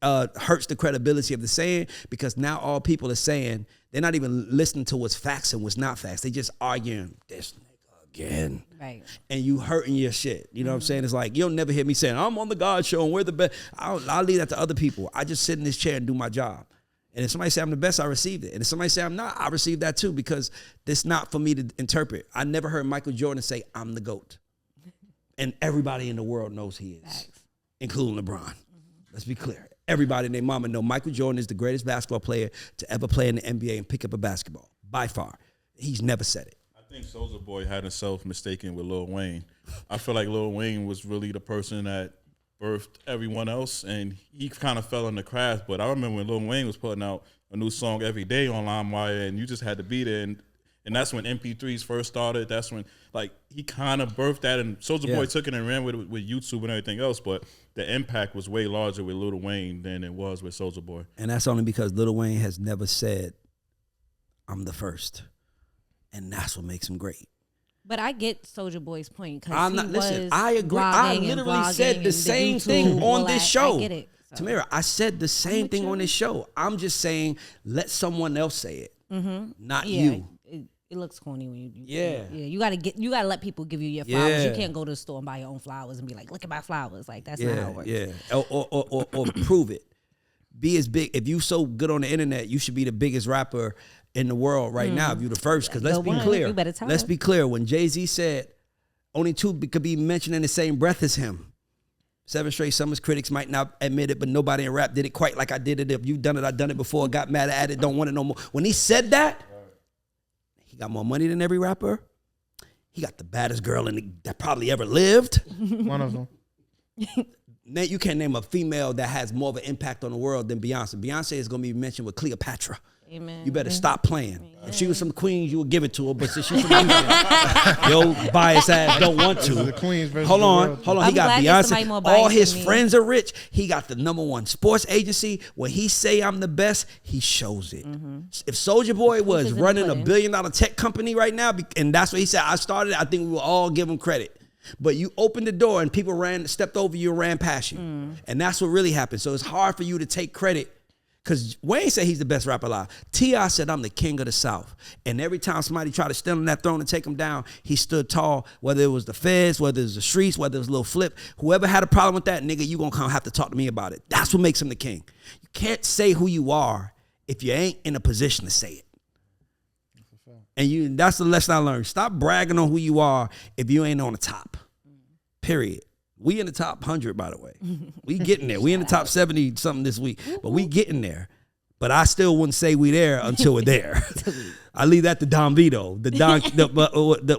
A: hurts the credibility of the saying because now all people are saying, they're not even listening to what's facts and what's not facts. They just arguing this nigga again. Right. And you hurting your shit. You know what I'm saying? It's like, you'll never hear me saying, I'm on the God show and we're the best. I'll leave that to other people. I just sit in this chair and do my job. And if somebody say I'm the best, I received it. And if somebody say I'm not, I received that too because it's not for me to interpret. I never heard Michael Jordan say, I'm the GOAT. And everybody in the world knows he is, including LeBron. Let's be clear. Everybody and their mama know Michael Jordan is the greatest basketball player to ever play in the NBA and pick up a basketball, by far. He's never said it.
D: I think Soulja Boy had himself mistaken with Lil Wayne. I feel like Lil Wayne was really the person that birthed everyone else, and he kind of fell in the craft. But I remember when Lil Wayne was putting out a new song every day on LimeWire, and you just had to be there. And that's when MP3s first started. That's when, like, he kind of birthed that, and Soulja Boy took it and ran with it with YouTube and everything else. But the impact was way larger with Lil Wayne than it was with Soulja Boy.
A: And that's only because Lil Wayne has never said, I'm the first. And that's what makes him great.
B: But I get Soulja Boy's point because
A: I agree. I literally said the same thing on this show. I get it. So. Tamara, I said the same thing on this show. I'm just saying, let someone else say it, not you.
B: It looks corny when you do.
A: Yeah.
B: You gotta let people give you your flowers. You can't go to the store and buy your own flowers and be like, look at my flowers. Like that's not how it works.
A: Yeah. Or prove it. Be as big. If you so good on the internet, you should be the biggest rapper in the world right now. If you the first, because let's be clear. Let's be clear. When Jay-Z said only two could be mentioned in the same breath as him. 7 Straight Summers, critics might not admit it, but nobody in rap did it quite like I did it. If you've done it, I've done it before. Got mad at it, don't want it no more. When he said that, he got more money than every rapper. He got the baddest girl that probably ever lived.
C: One of them.
A: You can't name a female that has more of an impact on the world than Beyonce. Beyonce is going to be mentioned with Cleopatra.
B: Amen.
A: You better stop playing. Amen. If she was from Queens, you would give it to her. But since she's from Houston, your biased ass don't want to.
C: The Queens versus
A: hold on. He got Beyonce. All his friends are rich. He got the #1 sports agency. When he say I'm the best, he shows it. If Soulja Boy was running $1 billion tech company right now, and that's what he said, I started, I think we will all give him credit. But you opened the door and people stepped over you and ran past you. And that's what really happened. So it's hard for you to take credit. Because Wayne said he's the best rapper alive. T.I. said, I'm the king of the South. And every time somebody tried to stand on that throne and take him down, he stood tall, whether it was the feds, whether it was the streets, whether it was a little flip. Whoever had a problem with that, nigga, you going to have to talk to me about it. That's what makes him the king. You can't say who you are if you ain't in a position to say it. And that's the lesson I learned. Stop bragging on who you are if you ain't on the top. Period. We in the top 100, by the way. We getting there. We in the top 70 something this week, but we getting there. But I still wouldn't say we there until we're there. I leave that to Don Vito,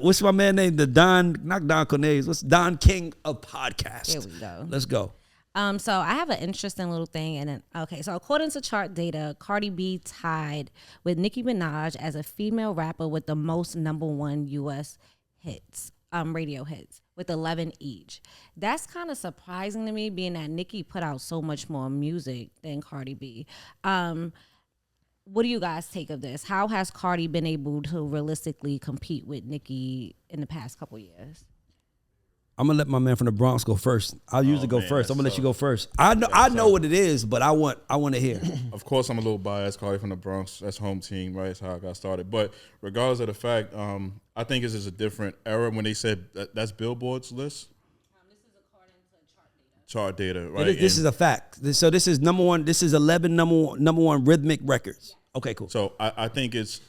A: what's my man name? Not Don Cornelius. What's Don King of podcast?
B: Here we go.
A: Let's go.
B: So I have an interesting little thing, so according to chart data, Cardi B tied with Nicki Minaj as a female rapper with the most #1 U.S. hits, radio hits, with 11 each. That's kind of surprising to me, being that Nicki put out so much more music than Cardi B. What do you guys take of this? How has Cardi been able to realistically compete with Nicki in the past couple years?
A: I'm gonna let my man from the Bronx go first. I'll usually go first. I'm gonna let you go first. I know what it is, but I want to hear.
D: Of course, I'm a little biased. Cardi from the Bronx, that's home team, right? That's how I got started. But regardless of the fact, I think this is a different era when they said that's Billboard's list.
B: This is according to chart
D: chart data, right?
A: This is a fact. So this is number one. This is 11 number one rhythmic records. Okay, cool.
D: So I think it's,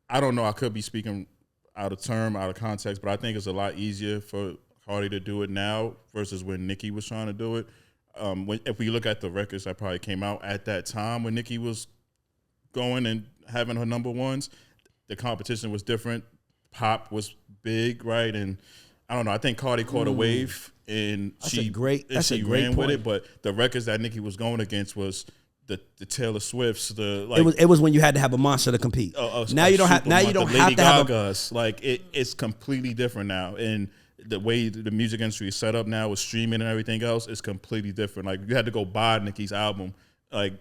D: I don't know, I could be speaking out of term, out of context, but I think it's a lot easier for Cardi to do it now versus when Nicki was trying to do it. If we look at the records that probably came out at that time when Nicki was going and having her number ones, the competition was different. Pop was big, right? And I don't know. I think Cardi caught a wave, and she ran with it. But the records that Nicki was going against was the Taylor Swifts. It
A: was when you had to have a monster to compete. Now you don't have. Now you don't have to have
D: it's completely different now, and the way the music industry is set up now with streaming and everything else is completely different. Like, you had to go buy Nicki's album, like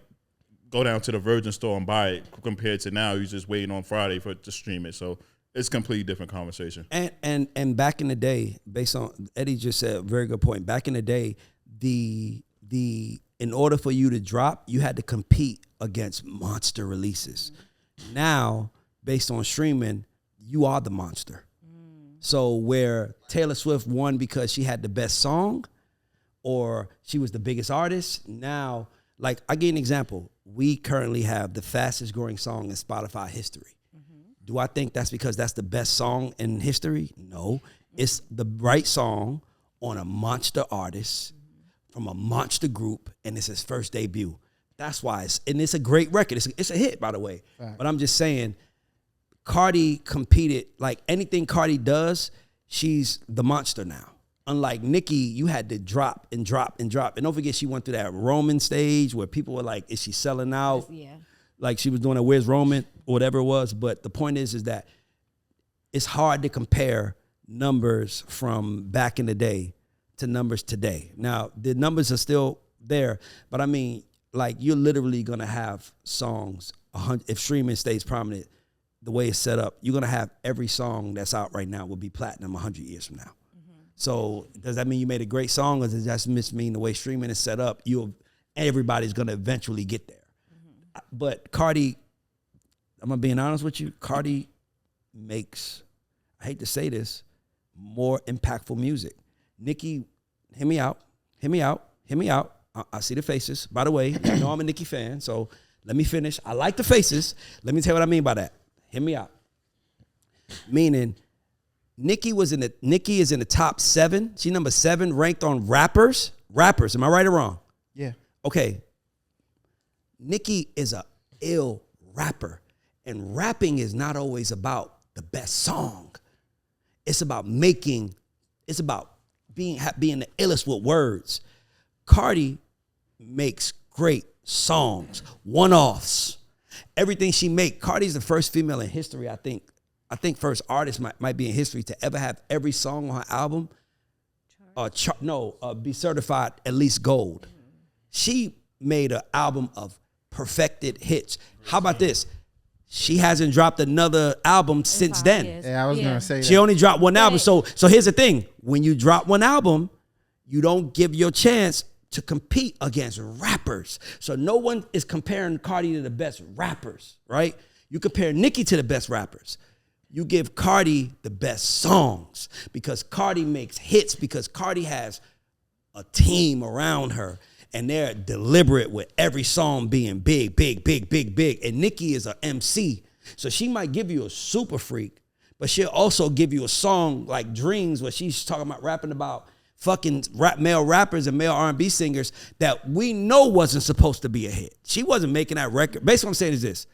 D: go down to the Virgin store and buy it, compared to now you're just waiting on Friday for it to stream it. So it's a completely different conversation.
A: And back in the day, based on Eddie just said a very good point. Back in the day, in order for you to drop, you had to compete against monster releases. Now, based on streaming, you are the monster. So where Taylor Swift won because she had the best song or she was the biggest artist, now, like, I give you an example. We currently have the fastest growing song in Spotify history. Do I think that's because that's the best song in history? No. It's the right song on a monster artist from a monster group, and it's his first debut. That's why it's a great record. It's a hit, by the way. Right. But I'm just saying, Cardi competed, like anything Cardi does, she's the monster now. Unlike Nicki, you had to drop and drop and drop. And don't forget, she went through that Roman stage where people were like, is she selling out?
B: Yeah.
A: Like she was doing a Where's Roman or whatever it was. But the point is that it's hard to compare numbers from back in the day to numbers today. Now, the numbers are still there, but I mean, like, you're literally going to have songs, if streaming stays prominent, the way it's set up, you're going to have every song that's out right now will be platinum 100 years from now. So does that mean you made a great song, or does that just mean the way streaming is set up, everybody's going to eventually get there? But Cardi, I'm going to be honest with you, Cardi makes, I hate to say this, more impactful music. Nicki, hear me out. I see the faces. By the way, you know I'm a Nicki fan, so let me finish. I like the faces. Let me tell you what I mean by that. Hear me out. Meaning, Nicki is in the top 7. She's number 7 ranked on rappers. Rappers, am I right or wrong?
C: Yeah.
A: Okay. Nicki is a ill rapper, and rapping is not always about the best song. It's about being the illest with words. Cardi makes great songs, one-offs. Everything she make. Cardi's the first female in history, I think first artist might be in history to ever have every song on her album be certified at least gold. She made an album of perfected hits. How about this? She hasn't dropped another album since then.
C: Yeah, I was gonna say that.
A: She only dropped one album. So here's the thing. When you drop one album, you don't give your chance to compete against rappers. So no one is comparing Cardi to the best rappers, right? You compare Nicki to the best rappers. You give Cardi the best songs because Cardi makes hits, because Cardi has a team around her and they're deliberate with every song being big. And Nicki is an MC. So she might give you a super freak, but she'll also give you a song like Dreams where she's talking about rapping about fucking male rappers and male R&B singers that we know wasn't supposed to be a hit. She wasn't making that record. Basically what I'm saying is this.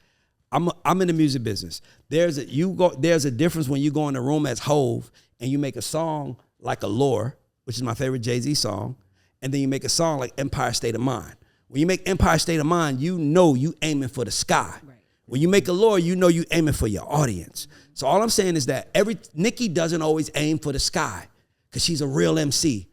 A: I'm in the music business. There's a difference when you go in the room as Hove and you make a song like Allure, which is my favorite Jay-Z song, and then you make a song like Empire State of Mind. When you make Empire State of Mind, you know you aiming for the sky. Right. When you make Allure, you know you aiming for your audience. So all I'm saying is that Nicki doesn't always aim for the sky because she's a real MC.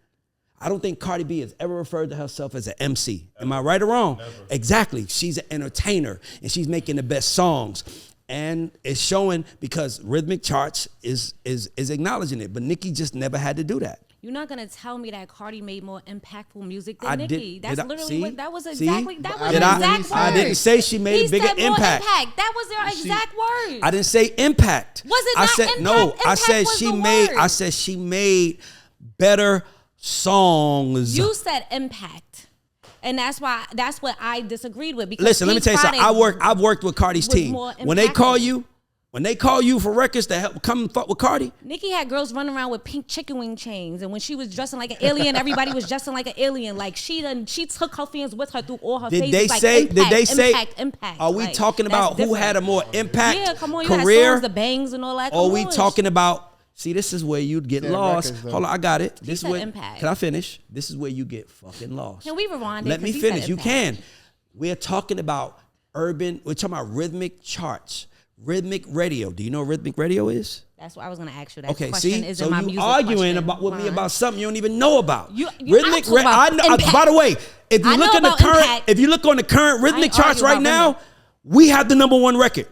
A: I don't think Cardi B has ever referred to herself as an MC. Am I right or wrong? Never. Exactly. She's an entertainer, and she's making the best songs. And it's showing because Rhythmic Charts is acknowledging it. But Nicki just never had to do that.
B: You're not gonna tell me that Cardi made more impactful music than Nicki. That's literally
A: see?
B: what that was
A: See?
B: exactly. That was your exact word.
A: I didn't say she made a bigger impact.
B: That was their exact word.
A: I didn't say impact.
B: Was it not impact?
A: No, I said she made. I said she made better songs.
B: You said impact. And that's what I disagreed with. Because
A: listen, let me tell you something. I've worked with Cardi's team. When they call you for records to help come fuck with Cardi.
B: Nicki had girls running around with pink chicken wing chains, and when she was dressing like an alien, everybody was dressing like an alien. Like she took her fans with her through all her phases. Did they say? Impact?
A: Are we talking about who had a more impact?
B: Yeah, come on, you
A: career?
B: had songs, the bangs and all that.
A: Or are we talking about? See, this is where you'd get lost.
C: Records,
A: hold on, I got it. This is where.
B: Impact.
A: Can I finish? This is where you get fucking lost.
B: Can we rewind it?
A: Let me finish. You can. We're talking about urban. We're talking about rhythmic charts. Rhythmic radio. Do you know what rhythmic radio is?
B: That's what I was going to ask you. That
A: okay,
B: question
A: see,
B: is
A: so
B: in my
A: you
B: music
A: arguing
B: question.
A: with me about something you don't even know about.
B: Rhythmic.
A: I know. By the way, if you look on the current,
B: impact.
A: if you look on the current rhythmic charts right now, we have the #1 record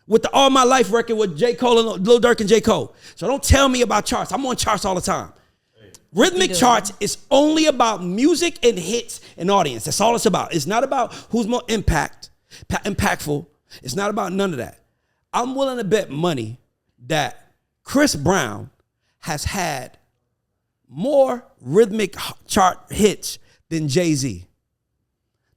A: with the All My Life record with J. Cole and Lil Durk and J. Cole. So don't tell me about charts. I'm on charts all the time. Rhythmic charts is only about music and hits and audience. That's all it's about. It's not about who's more impactful. It's not about none of that. I'm willing to bet money that Chris Brown has had more rhythmic chart hits than Jay-Z.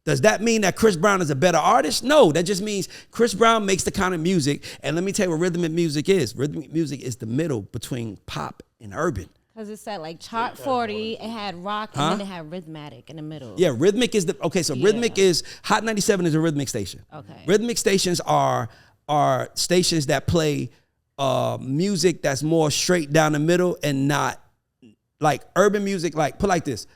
A: Does that mean that Chris Brown is a better artist? No, that just means Chris Brown makes the kind of music. And let me tell you what rhythmic music is. Rhythmic music is the middle between pop and urban.
B: Because it said like chart 40, it had rock, and then it had rhythmatic in the middle.
A: Yeah, rhythmic is rhythmic is, Hot 97 is a rhythmic station.
B: Okay.
A: Rhythmic stations are stations that play music that's more straight down the middle and not like urban music. Like, put like this.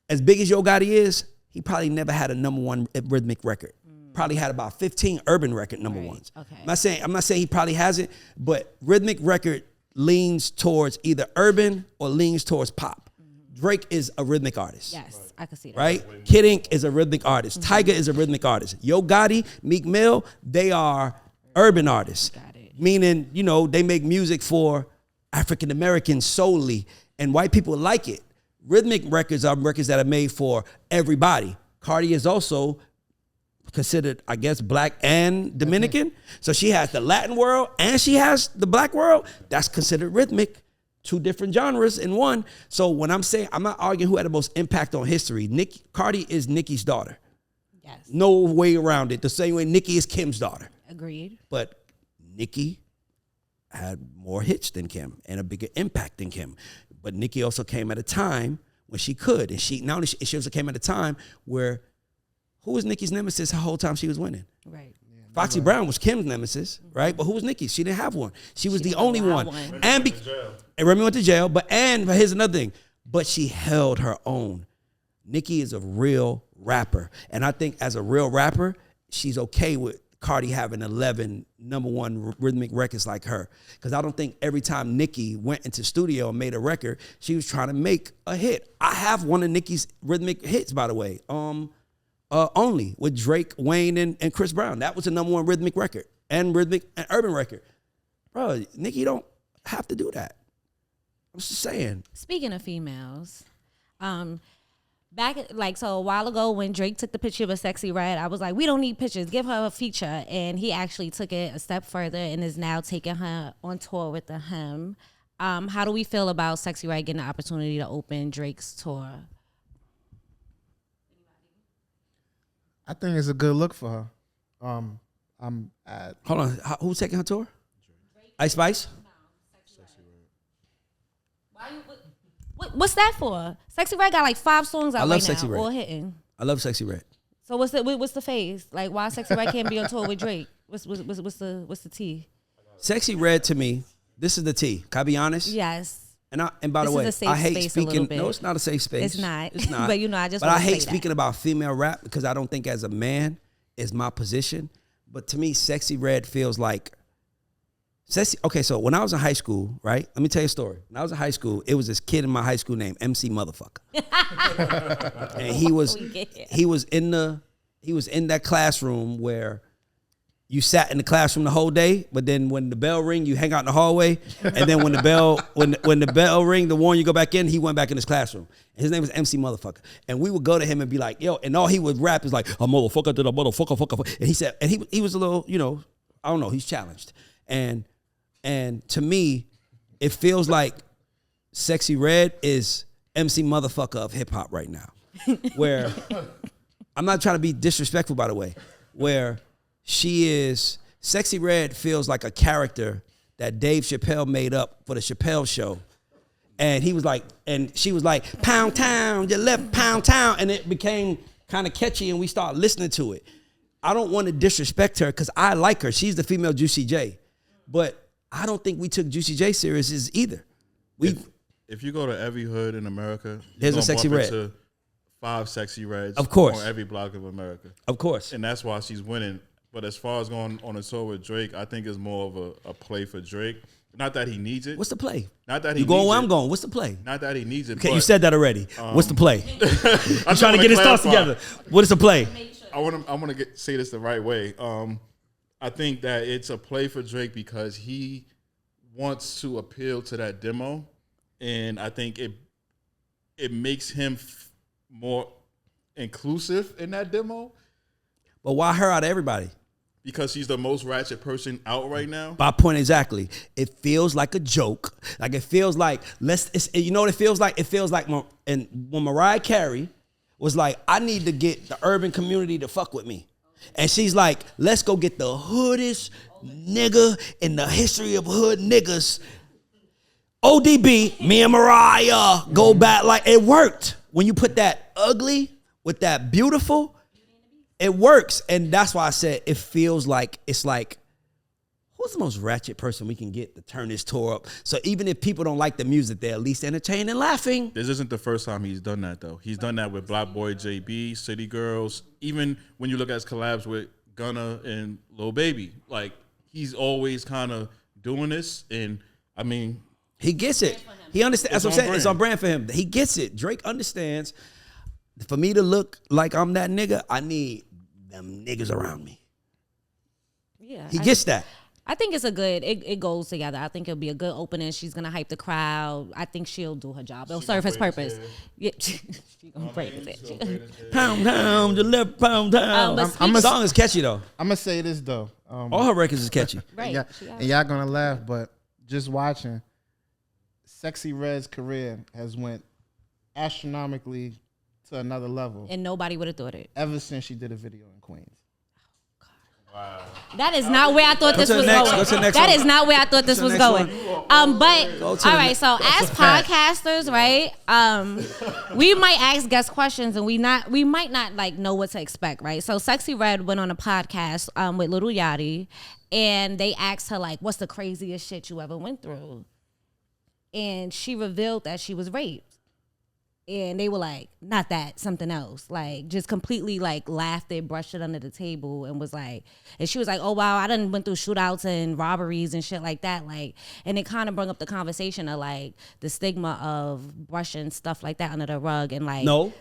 A: As big as Yo Gotti is, he probably never had a #1 rhythmic record. Probably had about 15 urban record #1s.
B: Okay.
A: I'm not saying he probably hasn't, but rhythmic record leans towards either urban or leans towards pop. Drake is a rhythmic artist.
B: Yes, I can see that.
A: Right? Kid Ink is a rhythmic artist. Tyga is a rhythmic artist. Yo Gotti, Meek Mill, they are urban artists.
B: Got it.
A: Meaning, they make music for African Americans solely, and white people like it. Rhythmic records are records that are made for everybody. Cardi is also considered, I guess, black and Dominican. So she has the Latin world and she has the black world. That's considered rhythmic. 2 different genres in one. So when I'm saying, I'm not arguing who had the most impact on history. Cardi is Nicki's daughter.
B: Yes.
A: No way around it. The same way Nicki is Kim's daughter.
B: Agreed.
A: But Nicki had more hits than Kim and a bigger impact than Kim. But Nicki also came at a time when she could. And she also came at a time where who was Nicki's nemesis the whole time she was winning?
B: Right.
A: Foxy Brown was Kim's nemesis, right? But who was Nicki? She didn't have one. She was the only one. And Remy went to jail. But here's another thing. But she held her own. Nicki is a real rapper. And I think as a real rapper, she's okay with Cardi having 11 #1 rhythmic records like her. Because I don't think every time Nicki went into studio and made a record, she was trying to make a hit. I have one of Nicki's rhythmic hits, by the way. Only with Drake, Wayne, and Chris Brown. That was a #1 rhythmic record and rhythmic and urban record. Bro, Nicki don't have to do that. I'm just saying.
B: Speaking of females, so a while ago when Drake took the picture of a Sexyy Red, I was like, we don't need pictures, give her a feature. And he actually took it a step further and is now taking her on tour with him. How do we feel about Sexyy Red getting the opportunity to open Drake's tour?
C: I think it's a good look for her.
A: Hold on, who's taking her tour? Ice Spice?
B: What's that for? Sexyy Red got like 5 songs out right now,
A: Sexyy Red.
B: all hitting.
A: I love Sexyy Red.
B: So what's the phase? Like why Sexyy Red can't be on tour with Drake? What's the tea?
A: Sexyy Red to me, this is the tea. Can I be honest?
B: Yes.
A: And by the way, I hate speaking.
B: No,
A: it's not a safe space.
B: It's not.
A: It's not.
B: But I
A: hate speaking about female rap because I don't think as a man is my position. But to me, Sexyy Red feels like okay, so when I was in high school, right? Let me tell you a story. When I was in high school, it was this kid in my high school named MC Motherfucker. And he was in that classroom where you sat in the classroom the whole day, but then when the bell ring, you hang out in the hallway. And then when the bell ring, the one you go back in, he went back in his classroom. His name was MC Motherfucker. And we would go to him and be like, yo, and all he would rap is like, a motherfucker did a motherfucker. And he said, and he was a little, I don't know, he's challenged. And to me, it feels like Sexyy Red is MC motherfucker of hip hop right now. Where I'm not trying to be disrespectful, by the way. Where she is, Sexyy Red feels like a character that Dave Chappelle made up for the Chappelle show. And he was like, and she was like, Pound Town, you left Pound Town. And it became kind of catchy and we started listening to it. I don't want to disrespect her because I like her. She's the female Juicy J. But I don't think we took Juicy J serious either.
D: If you go to every hood in America,
A: there's a Sexyy Red.
D: Into 5 Sexyy Reds,
A: of course,
D: on every block of America.
A: Of course.
D: And that's why she's winning. But as far as going on a tour with Drake, I think it's more of a play for Drake. Not that he needs it.
A: What's the play?
D: Not that he
A: you going
D: needs
A: where
D: it.
A: I'm going. What's the play?
D: Not that he needs it.
A: Okay,
D: but,
A: you said that already. What's the play? I'm trying to get his thoughts together. What is the play?
D: I want to say this the right way. I think that it's a play for Drake because he wants to appeal to that demo, and I think it makes him more inclusive in that demo.
A: But why her out of everybody?
D: Because he's the most ratchet person out right now.
A: My point exactly. It feels like a joke. Like it feels like you know what it feels like? It feels like when Mariah Carey was like, I need to get the urban community to fuck with me. And she's like, let's go get the hoodest nigga in the history of hood niggas. ODB, me and Mariah go back. Like it worked. When you put that ugly with that beautiful, it works. And that's why I said it feels like it's like, who's the most ratchet person we can get to turn this tour up? So even if people don't like the music, they're at least entertained and laughing.
D: This isn't the first time he's done that, though. He's done that with Black Boy JB, City Girls. Even when you look at his collabs with Gunna and Lil Baby, like he's always kind of doing this. And I mean,
A: he gets it. He understands. That's what I'm saying. It's on brand for him. He gets it. Drake understands. For me to look like I'm that nigga, I need them niggas around me.
B: Yeah,
A: he gets that.
B: I think it's it goes together. I think it'll be a good opening. She's going to hype the crowd. I think she'll do her job. It'll serve his purpose. Yeah, she's going to break it.
A: Pound town, the left pound town. The song is catchy, though.
C: I'm going to say this, though.
A: All her records is catchy.
B: Right.
C: And y'all going to laugh, but just watching, Sexyy Red's career has went astronomically to another level.
B: And nobody would have thought it.
C: Ever since she did a video in Queens.
D: Wow.
B: That is not where I thought this was going. That is not where I thought this was going. But all right, so as podcasters, right? We might ask guest questions and we might not like know what to expect, right? So Sexyy Red went on a podcast with Lil Yachty, and they asked her like, "What's the craziest shit you ever went through?" And she revealed that she was raped. And they were like, not that, something else. Like, just completely, like, laughed it, brushed it under the table, and was like, and she was like, oh, wow, I done went through shootouts and robberies and shit like that. Like, and it kind of brought up the conversation of, like, the stigma of brushing stuff like that under the rug and, like.
A: No,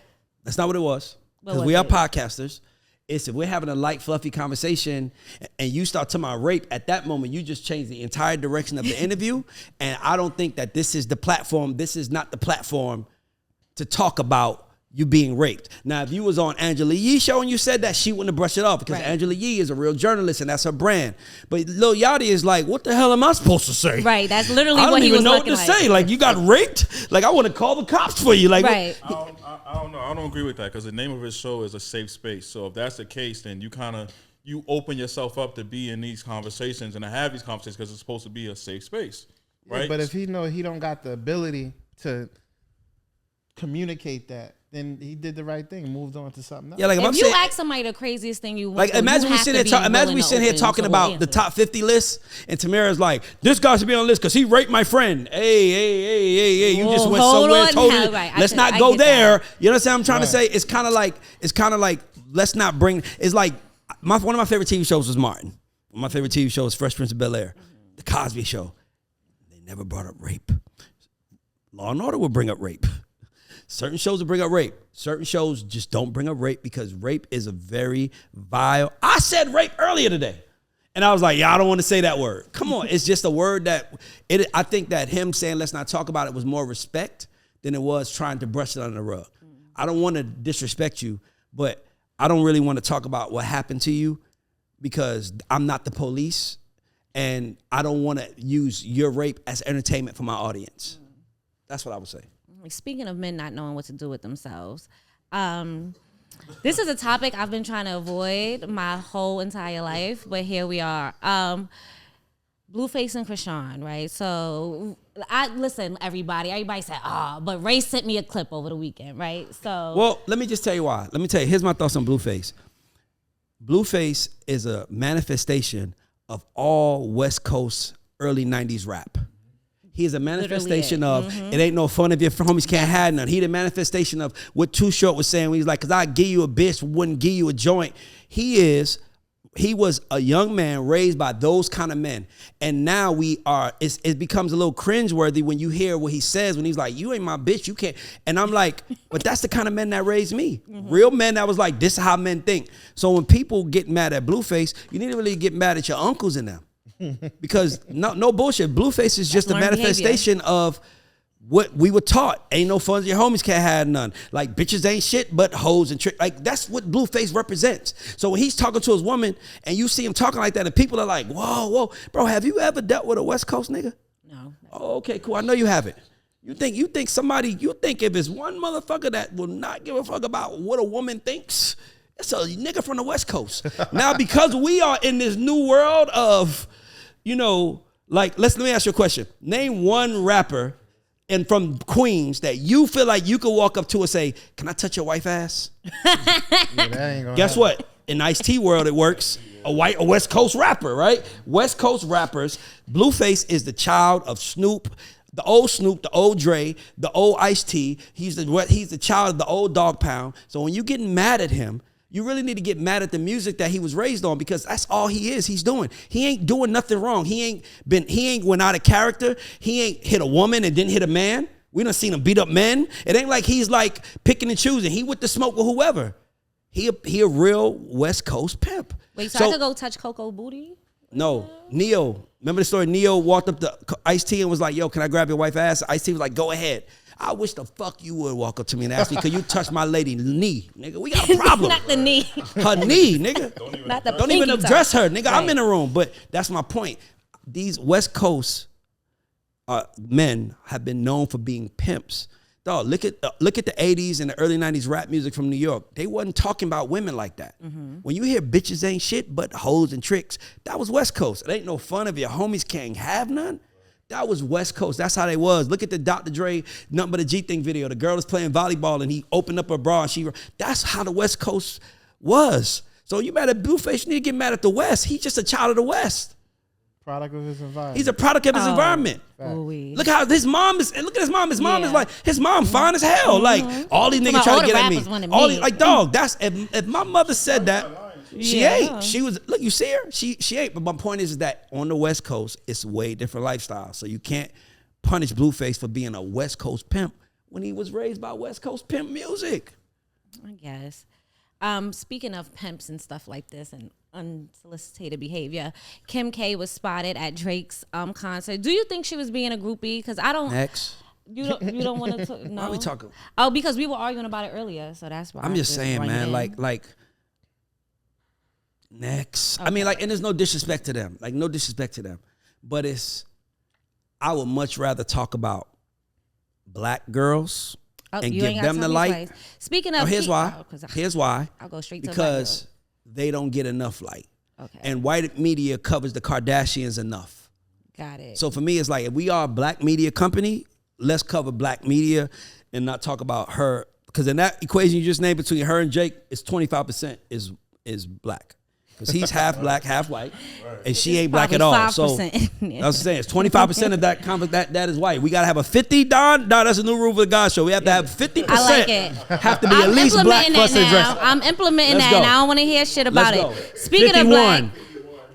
A: that's not what it was. Because we are podcasters. It's if we're having a light, fluffy conversation and you start talking about rape, at that moment, you just change the entire direction of the interview. And I don't think that this is the platform. This is not the platform to talk about you being raped. Now, if you was on Angela Yee's show and you said that, she wouldn't have brushed it off because Angela Yee is a real journalist and that's her brand. But Lil Yachty is like, what the hell am I supposed to say?
B: Right, that's literally what he was looking like. I don't even know what to say.
A: Like, you got raped? Like, I want to call the cops for you. Like,
B: right.
D: I don't know. I don't agree with that because the name of his show is A Safe Space. So if that's the case, then you open yourself up to be in these conversations and to have these conversations because it's supposed to be a safe space, right?
C: Yeah, but if he know he don't got the ability to communicate that, then he did the right thing, moved on to something else.
A: Yeah, like
B: if you ask somebody the craziest thing you want,
A: like imagine we sitting here talking about the top 50 list, and Tamara's like, this guy should be on the list because he raped my friend. Hey, you just went somewhere totally. Let's not go there. You know what I'm trying to say? It's kind of like let's not bring. It's like one of my favorite TV shows was Martin. One of my favorite TV shows was Fresh Prince of Bel-Air, The Cosby Show. They never brought up rape. Law and Order will bring up rape. Certain shows will bring up rape. Certain shows just don't bring up rape because rape is a very vile. I said rape earlier today. And I was like, I don't want to say that word. Come on. It's just a word that I think that him saying let's not talk about it was more respect than it was trying to brush it under the rug. I don't want to disrespect you, but I don't really want to talk about what happened to you because I'm not the police and I don't want to use your rape as entertainment for my audience. That's what I would say.
B: Speaking of men not knowing what to do with themselves, this is a topic I've been trying to avoid my whole entire life, but here we are. Blueface and Krishan, right? So listen, everybody said, but Ray sent me a clip over the weekend, right? So
A: well, let me just tell you why. Let me tell you, here's my thoughts on Blueface. Blueface is a manifestation of all West Coast early 90s rap. He is a manifestation of, it ain't no fun if your homies can't have none. He the manifestation of what Too Short was saying when he's like, cause I give you a bitch, wouldn't give you a joint. He was a young man raised by those kind of men. And now it becomes a little cringeworthy when you hear what he says, when he's like, you ain't my bitch, you can't. And I'm like, but that's the kind of men that raised me. Real men that was like, this is how men think. So when people get mad at Blueface, you need to really get mad at your uncles and them. Because no bullshit. Blueface is just a manifestation of what we were taught. Ain't no fun, your homies can't have none. Like, bitches ain't shit but hoes and trick. Like, that's what Blueface represents. So when he's talking to his woman and you see him talking like that and people are like, whoa, bro, have you ever dealt with a West Coast nigga?
B: No.
A: Oh, okay, cool. I know you haven't. You think if it's one motherfucker that will not give a fuck about what a woman thinks, it's a nigga from the West Coast. Now, because we are in this new world of, like, let me ask you a question. Name one rapper and from Queens that you feel like you could walk up to and say, can I touch your wife ass? Guess what? In Ice-T world, it works. A West Coast rapper, right? West Coast rappers. Blueface is the child of Snoop, the old Dre, the old Ice-T. He's the child of the old Dog Pound. So when you getting mad at him, you really need to get mad at the music that he was raised on, because that's all he's doing. He ain't doing nothing wrong. He ain't went out of character. He ain't hit a woman and didn't hit a man. We done seen him beat up men. It ain't like he's like picking and choosing. He with the smoke with whoever. He a real West Coast pimp.
B: Wait, so I could go touch Coco booty?
A: No, Neo. Remember the story? Neo walked up to Ice-T and was like, yo, can I grab your wife's ass? Ice-T was like, go ahead. I wish the fuck you would walk up to me and ask me, could you touch my lady knee? Nigga, we got a problem.
B: Not the knee.
A: Her knee, nigga. Don't even address her, nigga. Right. I'm in the room. But that's my point. These West Coast men have been known for being pimps. Dog, look at the 80s and the early 90s rap music from New York. They wasn't talking about women like that. When you hear bitches ain't shit but hoes and tricks, that was West Coast. It ain't no fun if your homies can't have none. That was West Coast. That's how they was. Look at the Dr. Dre Nothing But a G Thing video. The girl is playing volleyball and he opened up her bra and that's how the West Coast was. So you mad at Blueface, you need to get mad at the West. He's just a child of the West.
C: Product of his environment.
A: He's a product of his environment. Look how his mom is, and look at his mom. His mom is like, his mom fine as hell. Like, all these niggas trying to get at me. All these, like, dog, that's, if my mother said that, she ain't. She was, look, you see her? She ain't. But my point is that on the West Coast, it's a way different lifestyle. So you can't punish Blueface for being a West Coast pimp when he was raised by West Coast pimp music.
B: I guess. Speaking of pimps and stuff like this and unsolicited behavior, KeKe was spotted at Drake's concert. Do you think she was being a groupie? Because I don't.
A: Next.
B: You don't want to talk? No.
A: Why are we talking?
B: Oh, because we were arguing about it earlier, so that's why.
A: I'm just saying, man. Like. Next. Okay. I mean, like, and there's no disrespect to them. Like, no disrespect to them. But I would much rather talk about black girls and give them the light.
B: Speaking of,
A: here's why. Here's why.
B: I'll go straight to
A: because they don't get enough light.
B: Okay.
A: And white media covers the Kardashians enough.
B: Got it.
A: So for me, it's like, if we are a black media company, let's cover black media and not talk about her. Because in that equation you just named between her and Jake, it's 25% is black. Because he's half black, half white, and she ain't black at all. So that's what I'm saying. It's 25% of that is white. We gotta have a 50. Don, that's a new rule for the God Show. We have to have 50%.
B: I like it.
A: Have to be at least black plus dress.
B: I'm implementing that, and I don't want to hear shit about it. Speaking 51. Of black.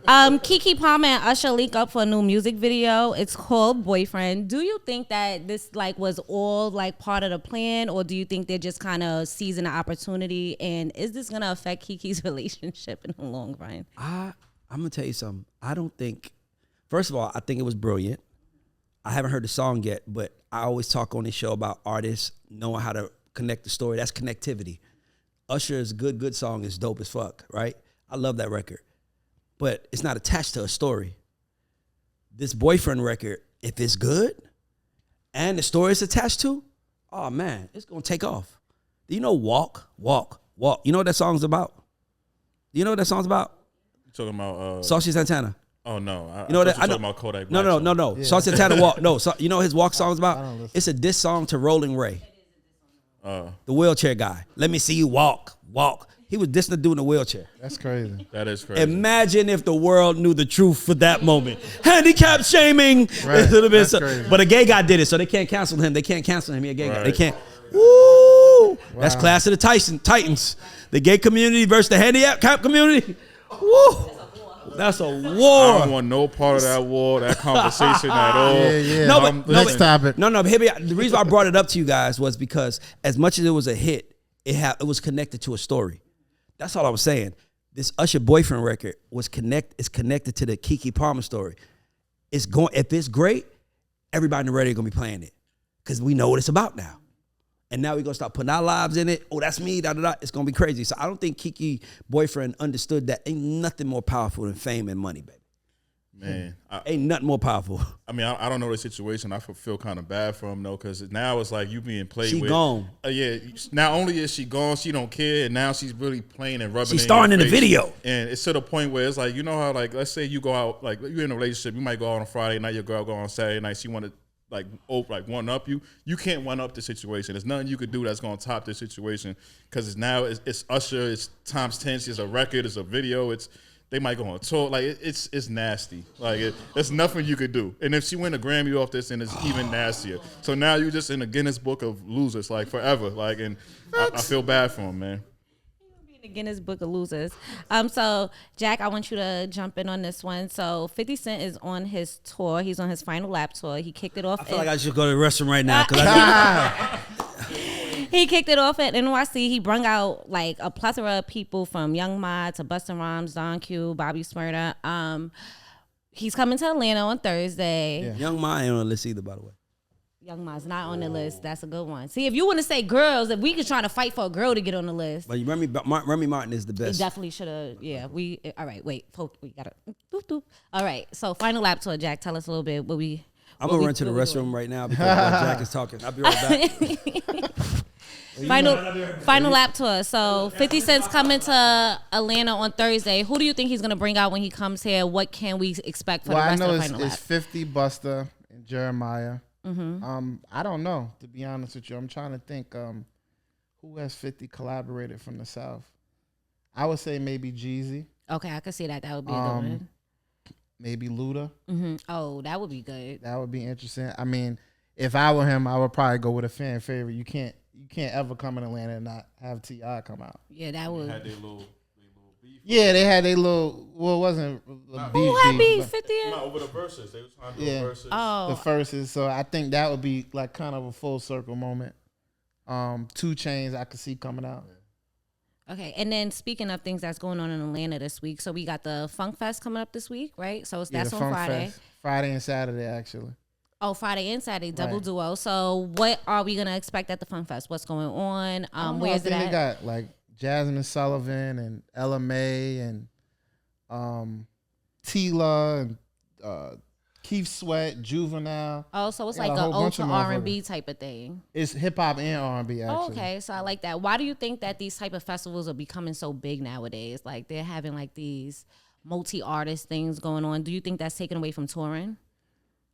B: KeKe, Plamer, and Usher leak up for a new music video. It's called Boyfriend. Do you think that this was all part of the plan, or do you think they're just kind of seizing the opportunity? And is this gonna affect KeKe's relationship in the long run?
A: I'm gonna tell you something. I don't think. First of all, I think it was brilliant. I haven't heard the song yet, but I always talk on this show about artists knowing how to connect the story. That's connectivity. Usher's good song is dope as fuck, right? I love that record. But it's not attached to a story. This Boyfriend record, if it's good and the story it's attached to, oh man, it's gonna take off. Do you know Walk, Walk, Walk? You know what that song's about? Do you know what that song's about?
D: You talking about
A: Sexyy Santana.
D: Oh no,
A: you know
D: I
A: that
D: I
A: I know
D: talking about Kodak.
A: No.
C: Yeah.
A: Sexyy Santana Walk. No, so, you know his Walk song's
C: I
A: about?
C: don't listen.
A: It's a diss song to Rolling Ray,
D: the
A: the wheelchair guy. Let me see you walk, walk. He was dissing the dude in the wheelchair.
C: That's crazy.
D: That is crazy.
A: Imagine if the world knew the truth for that moment. Handicap shaming.
C: Right.
A: A little bit.
C: That's crazy.
A: But a gay guy did it, so they can't cancel him. They can't cancel him. He a gay guy.
D: Right.
A: They can't. Woo! That's
C: Wow.
A: Clash of the Titans. The gay community versus the handicap community. Woo! That's a
D: I
A: war.
D: don't want no part of that war, that conversation at all.
C: Yeah.
A: No, but
C: Next topic.
A: No. But the reason why I brought it up to you guys was because as much as it was a hit, it was connected to a story. That's all I was saying. This Usher Boyfriend record is connected to the KeKe Palmer story. If it's great, everybody in the radio gonna be playing it because we know what it's about now. And now we're gonna start putting our lives in it. Oh, that's me. Da da da. It's gonna be crazy. So I don't think KeKe Boyfriend understood that ain't nothing more powerful than fame and money, baby.
D: Man,
A: Ain't nothing more powerful.
D: I mean, I don't know the situation. I feel kind of bad for him though, because now it's like you being played
A: She
D: with.
A: gone.
D: Yeah. Not only is she gone, she don't care, and now she's really playing and rubbing.
A: She's
D: it
A: starring
D: in
A: in
D: your
A: the
D: face.
A: video.
D: And it's to the point where it's like, you know how, like, let's say you go out, like you're in a relationship, you might go out on a Friday night, your girl go on Saturday night, she want to like one up you. You can't one up the situation. There's nothing you could do that's gonna top the situation because it's Usher, it's times 10, it's a record, it's a video, they might go on tour. Like it's nasty. Like there's nothing you could do. And if she win a Grammy off this, then it's even nastier. So now you're just in the Guinness Book of Losers, like forever. Like, and I feel bad for him, man.
B: The Guinness Book of Losers. So Jack, I want you to jump in on this one. So 50 Cent is on his tour. He's on his final lap tour. He kicked it off.
A: I feel like I should go to the restroom right now because
B: He kicked it off at NYC. He brung out like a plethora of people from Young Ma to Busta Rhymes, Don Q, Bobby Smurda. He's coming to Atlanta on Thursday.
C: Yeah.
A: Young Ma ain't on the list either, by the way.
B: Young Ma's not on the list. That's a good one. See, if you want to say girls, if we could try to fight for a girl to get on the list.
A: But Remy Martin is the
B: It
A: best.
B: definitely should have. Yeah, all right, wait. We got to. Doop, doop. All right, so final lap tour, Jack. Tell us a little bit what we.
A: I'm going to run to the restroom right now because Jack is talking. I'll be right back.
B: Final lap tour. So 50 Cent's coming to Atlanta on Thursday. Who do you think he's going to bring out when he comes here? What can we expect for the rest of the final
C: it's
B: lap?
C: 50 Busta and Jeremiah. I don't know, to be honest with you. I'm trying to think who has 50 collaborated from the South. I would say maybe Jeezy,
B: Okay, I could see that. That would be a good one.
C: maybe Luda.
B: Oh, that would be good.
C: That would be interesting. I mean, if I were him, I would probably go with a fan favorite. You can't ever come in Atlanta and not have T.I. come out.
B: Yeah, that would.
D: Had their little beef.
C: Yeah, they had a little. Well, it wasn't a
B: Who had beef?
C: but
B: 50?
D: Not over the verses. They was trying to do
C: Yeah.
D: verses.
C: the
B: Oh,
C: verses. So I think that would be like kind of a full circle moment. 2 Chainz I could see coming out.
B: okay. And then speaking of things that's going on in Atlanta this week, so we got the Funk Fest coming up this week, right? So that's
C: the
B: on
C: Funk
B: Friday.
C: Fest. Friday and Saturday actually.
B: Oh, Friday and Saturday, double
C: Right.
B: duo. So what are we gonna expect at the Funk Fest? What's going on? Where's it
C: I think
B: at?
C: they got like Jasmine Sullivan and Ella May and Tila and Keith Sweat, Juvenile.
B: Oh, so it's
C: Got
B: like
C: a
B: an
C: whole bunch
B: ultra
C: of
B: R&B type of thing.
C: It's hip hop and R&B actually.
B: Oh, okay, so I like that. Why do you think that these type of festivals are becoming so big nowadays? Like they're having like these multi-artist things going on. Do you think that's taken away from touring?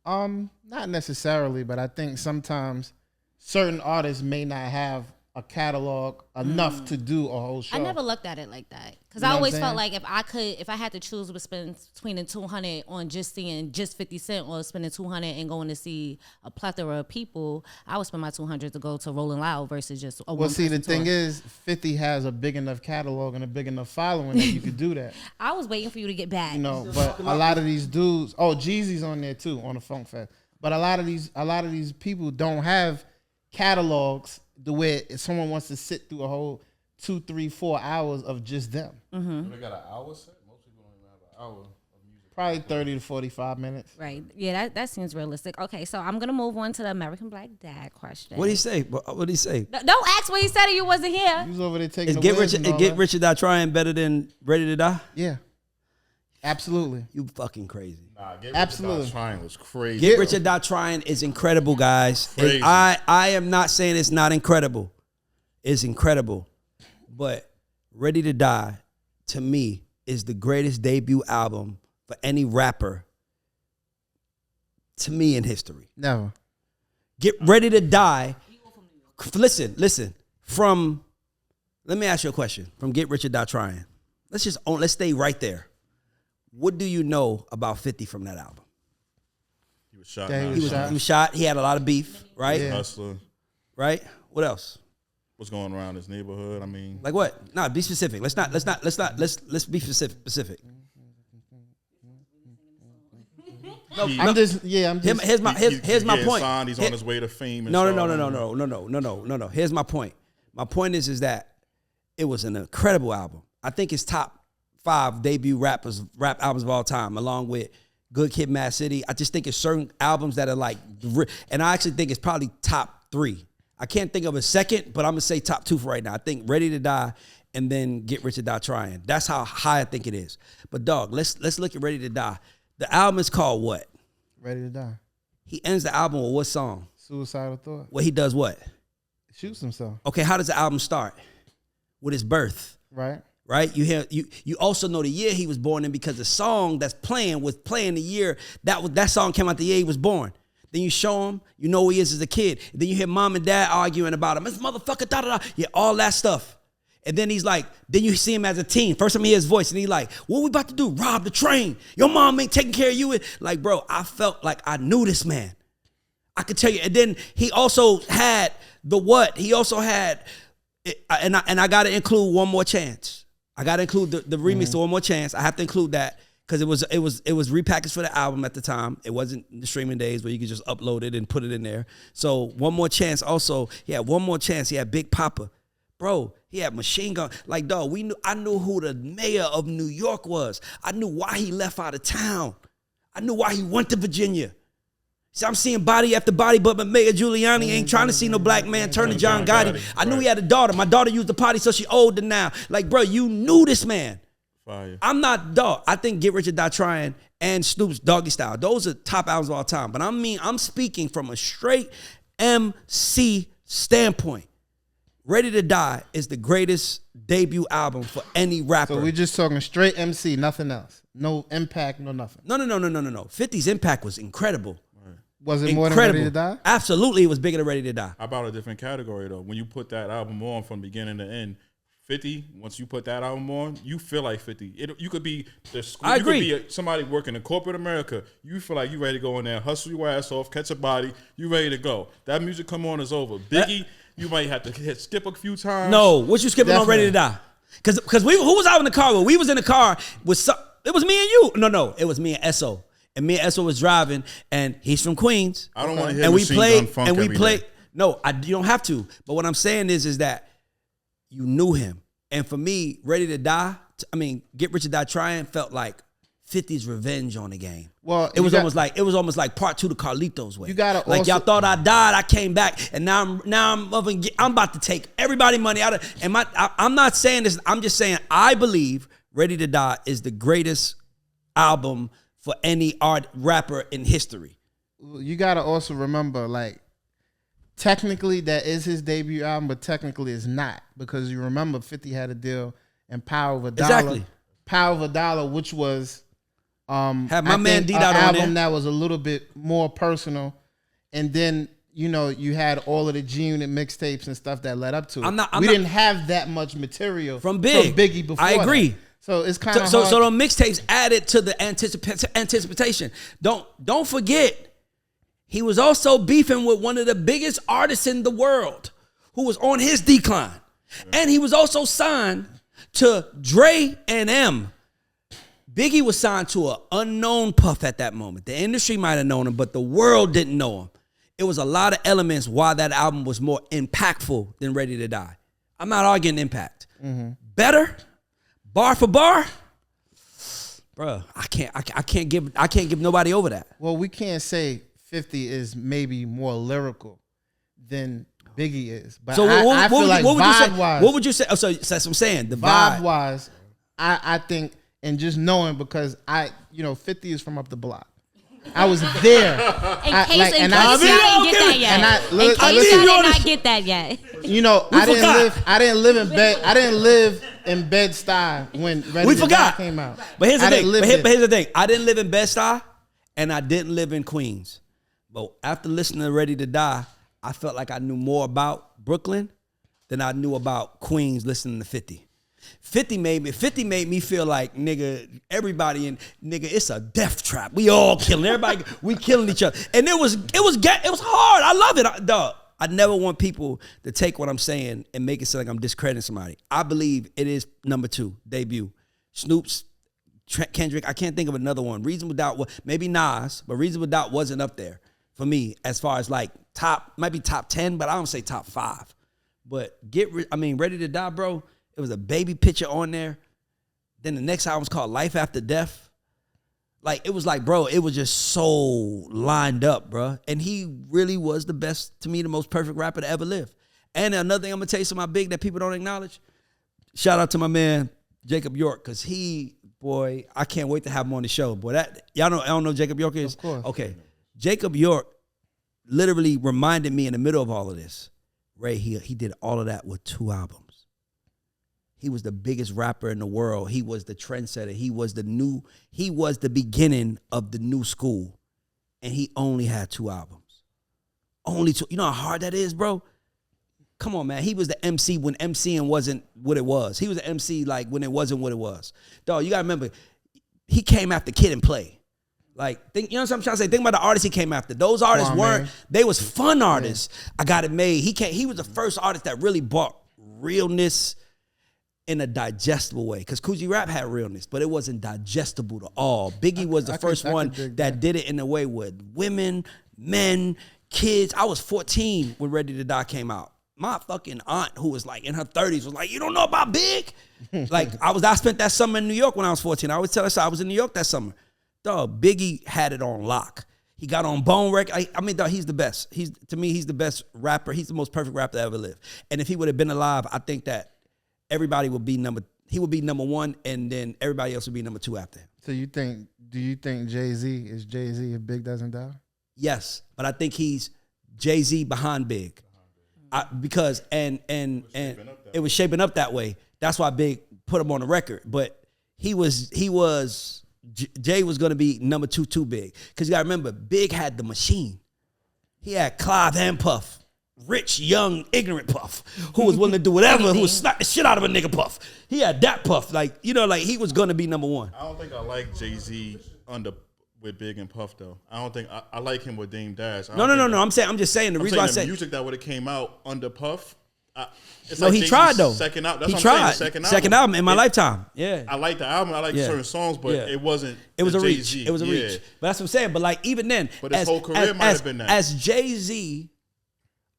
C: Not necessarily, but I think sometimes certain artists may not have a catalog enough to do a whole show.
B: I never looked at it like that because
C: You know
B: I
C: what
B: always
C: I'm
B: felt
C: saying?
B: like if I had to choose to spend between the 200 on just seeing just 50 Cent or spending 200 and going to see a plethora of people, I would spend my 200 to go to Rolling Loud versus just a
C: Well, see, the
B: one-person
C: thing
B: tour.
C: is, 50 has a big enough catalog and a big enough following that you could do that.
B: I was waiting for you to get back.
C: You know, but a lot of these dudes, Jeezy's on there too on the Funk Fest. But a lot of these people don't have catalogs the way if someone wants to sit through a whole 2, 3, 4 hours of just them.
D: They got an hour set. Most people don't even have an hour of music.
C: Probably 30 to 45 minutes.
B: Right. Yeah, that seems realistic. Okay, so I'm going to move on to the American Black Dad question.
A: What did he say? What did he say?
B: Don't ask what he said or you wasn't here.
C: You was over there taking
A: Is
C: the
A: Get
C: wins
A: Rich
C: and all
A: Get
C: that.
A: Rich or Die Trying better than Ready to Die?
C: Yeah. Absolutely.
A: You fucking crazy.
D: Nah, Get Rich or
C: Absolutely.
D: Die Trying was crazy.
A: Get Rich or Die Trying is incredible, guys.
D: Crazy.
A: I am not saying it's not incredible. It's incredible. But Ready to Die, to me, is the greatest debut album for any rapper, to me, in history.
C: Never.
A: Get Ready to Die. Listen. Let me ask you a question. From Get Rich or Die Trying. Let's stay right there. What do you know about 50 from that album?
D: He was shot.
C: Yeah,
A: He was shot. He had a lot of beef, right?
C: Yeah.
D: Hustler.
A: Right? What else?
D: What's going around his neighborhood? I mean,
A: Like what? Nah, be specific. Let's be specific.
C: I'm just.
A: Here's my point.
D: Signed, he's on his way to fame. And
A: No. Here's my point. My point is that it was an incredible album. I think it's top 5 debut rap albums of all time, along with Good Kid, Mad City. I just think it's certain albums that are like, and I actually think it's probably top 3. I can't think of a second, but I'm gonna say top 2 for right now. I think Ready to Die and then Get Rich or Die Trying. That's how high I think it is. But dog, let's look at Ready to Die. The album is called what?
C: Ready to Die.
A: He ends the album with what song?
C: Suicidal Thought.
A: Well, he does what?
C: Shoots himself.
A: Okay, how does the album start? With his birth.
C: Right.
A: Right? You also know the year he was born in, because the song that's playing was playing the year that song came out the year he was born. Then you show him, you know who he is as a kid. Then you hear mom and dad arguing about him. This motherfucker, da-da-da. Yeah, all that stuff. And then he's like, then you see him as a teen. First time you hear his voice, and he's like, what we about to do? Rob the train. Your mom ain't taking care of you. Like, bro, I felt like I knew this man. I could tell you. And then he also had the what? He also had, and I got to include One More Chance. I got to include the remix to One More Chance. I have to include that because it was repackaged for the album at the time. It wasn't the streaming days where you could just upload it and put it in there. So One More Chance also, he had One More Chance. He had Big Papa. Bro, he had Machine Gun. Like, dog, I knew who the mayor of New York was. I knew why he left out of town. I knew why he went to Virginia. See, I'm seeing body after body, but Mayor Giuliani ain't trying to see no black man turn to John Gotti. I knew he had a daughter. My daughter used the potty, so she older now. Like, bro, you knew this man.
D: Fire.
A: I'm not, dog. I think Get Rich or Die Trying and Snoop's Doggy Style, those are top albums of all time. But I'm speaking from a straight MC standpoint. Ready to Die is the greatest debut album for any rapper.
C: So we're just talking straight MC, nothing else. No impact, no nothing.
A: No. 50's impact was incredible.
C: Was it more than Ready to Die?
A: Absolutely, it was bigger than Ready to Die.
D: How about a different category, though? When you put that album on from beginning to end, 50, once you put that album on, you feel like 50. You could be
A: I agree.
D: Could be somebody working in corporate America. You feel like you ready to go in there, hustle your ass off, catch a body. You ready to go. That music come on is over. Biggie, you might have to skip a few times.
A: No, what you skipping on Ready to Die? Because who was out in the car with? We was in the car with it was me and you. No, it was me and Esso. And me and Esso was driving, and he's from Queens.
D: I don't want to hear Machine Gun Funk every day.
A: No, you don't have to. But what I'm saying is that you knew him. And for me, Ready to Die, Get Rich or Die Trying felt like 50's revenge on the game.
C: Well,
A: it was almost like part 2 to Carlito's way.
C: You gotta
A: like
C: also,
A: y'all thought I died, I came back, and now I'm about to take everybody money out of. And I'm not saying this. I'm just saying I believe Ready to Die is the greatest album for any rapper in history.
C: You gotta also remember, like, technically that is his debut album, but technically it's not, because you remember 50 had a deal in Power of a Dollar.
A: Exactly.
C: Power of a Dollar, which was
A: had my man D Dot on
C: album
A: there.
C: that was a little bit more personal, and then you had all of the G-Unit mixtapes and stuff that led up to it. We didn't have that much material from Biggie before.
A: I agree.
C: That. So it's kind of
A: so the mixtapes added to the anticipation. Don't forget, he was also beefing with one of the biggest artists in the world who was on his decline. And he was also signed to Dre and M. Biggie was signed to an unknown Puff at that moment. The industry might have known him, but the world didn't know him. It was a lot of elements why that album was more impactful than Ready to Die. I'm not arguing impact. Better? Bar for bar, bro. I can't give nobody over that.
C: Well, we can't say 50 is maybe more lyrical than Biggie is, but
A: so
C: I feel like
A: what would you say?
C: vibe-wise,
A: What would you say? Oh, so that's what I'm saying. The
C: vibe-wise, I think and just knowing because 50 is from up the block. I was there.
B: In case y'all didn't get that yet. I did not get that yet.
C: I didn't live in bed. I didn't live in Bed-Stuy when Ready to Die came out.
A: But here's the thing. Here's the thing. I didn't live in Bed-Stuy, and I didn't live in Queens. But after listening to Ready to Die, I felt like I knew more about Brooklyn than I knew about Queens listening to 50. 50 made me feel like, nigga, everybody in, nigga, it's a death trap. We all killing everybody. We killing each other. And it was hard. I love it. Dog. I never want people to take what I'm saying and make it sound like I'm discrediting somebody. I believe it is number 2, debut. Snoop's, Kendrick, I can't think of another one. Reasonable Doubt, maybe Nas, but Reasonable Doubt wasn't up there for me as far as like might be top 10, but I don't say top 5. But Ready to Die, bro. It was a baby picture on there. Then the next album's called Life After Death. Like, it was like, bro, it was just so lined up, bro. And he really was the best, to me, the most perfect rapper to ever live. And another thing I'm going to tell you, something big that people don't acknowledge. Shout out to my man, Jacob York, because I can't wait to have him on the show. Boy, y'all don't know who Jacob York is?
C: Of course.
A: Okay. Jacob York literally reminded me in the middle of all of this, Ray, he did all of that with 2 albums. He was the biggest rapper in the world. He was the trendsetter. He was the beginning of the new school. And he only had 2 albums. Only 2. You know how hard that is, bro? Come on, man. He was the MC when MCing wasn't what it was. He was the MC like when it wasn't what it was. Dog, you gotta remember, he came after Kid and Play. Like, you know what I'm trying to say? Think about the artists he came after. Those artists they was fun artists. Yeah. I Got It Made. He was the first artist that really brought realness in a digestible way. Because Coogee Rap had realness, but it wasn't digestible to all. Biggie was the first one that did it in a way with women, men, kids. I was 14 when Ready to Die came out. My fucking aunt, who was like in her 30s, was like, you don't know about Big? Like, I spent that summer in New York when I was 14. I always tell her I was in New York that summer. Dog, Biggie had it on lock. He got on Bone Record. I mean, dog, he's the best. To me, he's the best rapper. He's the most perfect rapper to ever live. And if he would have been alive, I think that everybody would be number 1, and then everybody else would be number 2 after him.
C: So do you think Jay-Z is Jay-Z if Big doesn't die?
A: Yes, but I think he's Jay-Z behind Big. Because it was shaping up that way. That's why Big put him on the record. But Jay was going to be number 2 too Big. Because you got to remember, Big had the machine. He had Clive and Puff. Rich, young, ignorant Puff, who was willing to do whatever, who would slap the shit out of a nigga Puff. He had that Puff. Like, he was going to be number 1.
D: I don't think I like Jay-Z with Big and Puff, though. I don't think I like him with Dame Dash.
A: No. I'm just saying the reason why I say
D: the music that would have came out under Puff.
A: He tried though.
D: Second album.
A: He tried. Second album in my lifetime. Yeah.
D: I like the album. I like certain songs, but it wasn't.
A: It was a reach. It was a reach. But that's what I'm saying. But like even then,
D: but his whole career might have been that.
A: As Jay-Z.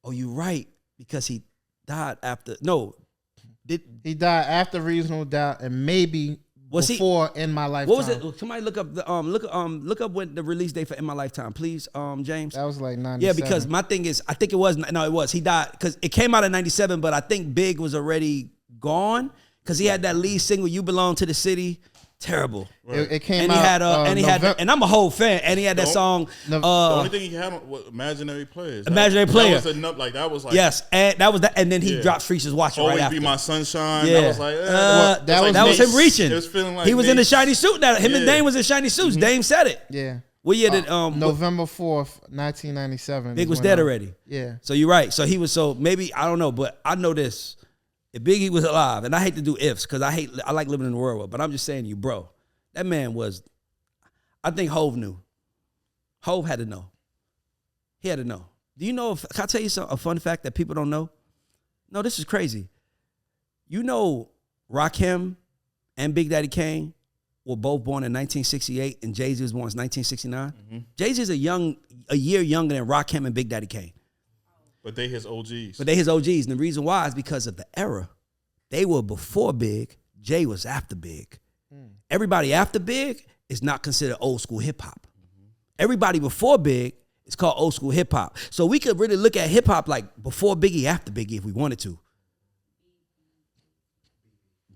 A: Oh, you're right, because he died after. No,
C: he died after Reasonable Doubt and maybe before In My Lifetime.
A: What was it? Somebody look up the look up when the release date for In My Lifetime, please, James.
C: That was like 97.
A: Yeah, because my thing is, I think it was. He died because it came out in 97, but I think Big was already gone because he had that lead single "You Belong to the City." Terrible.
C: Right. It came out.
A: And I'm a whole fan. And he had that song.
D: The only thing he had was Imaginary Players.
A: Imaginary Player.
D: That was like.
A: Yes, and that was that. And then he dropped Freaks is Watching
D: Always
A: right after.
D: Be My Sunshine.
A: Yeah.
D: That was like.
A: That was him reaching.
D: It was feeling like
A: he was in the shiny suit. Now him and Dame was in shiny suits. Mm-hmm. Dame said it.
C: Yeah.
A: What year did
C: November 4th, 1997.
A: Big was dead already.
C: Yeah.
A: So you're right. So he was maybe I don't know, but I know this. If Biggie was alive, and I hate to do ifs because I like living in the world, but I'm just saying bro. That man was, I think Hove knew. Hove had to know. He had to know. Do you know, can I tell you a fun fact that people don't know? No, this is crazy. You know Rakim and Big Daddy Kane were both born in 1968 and Jay-Z was born in 1969? Mm-hmm. Jay-Z is a year younger than Rakim and Big Daddy Kane.
D: But they his OGs.
A: And the reason why is because of the era. They were before Big. Jay was after Big. Everybody after Big is not considered old school hip hop. Mm-hmm. Everybody before Big is called old school hip hop. So we could really look at hip hop like before Biggie, after Biggie if we wanted to.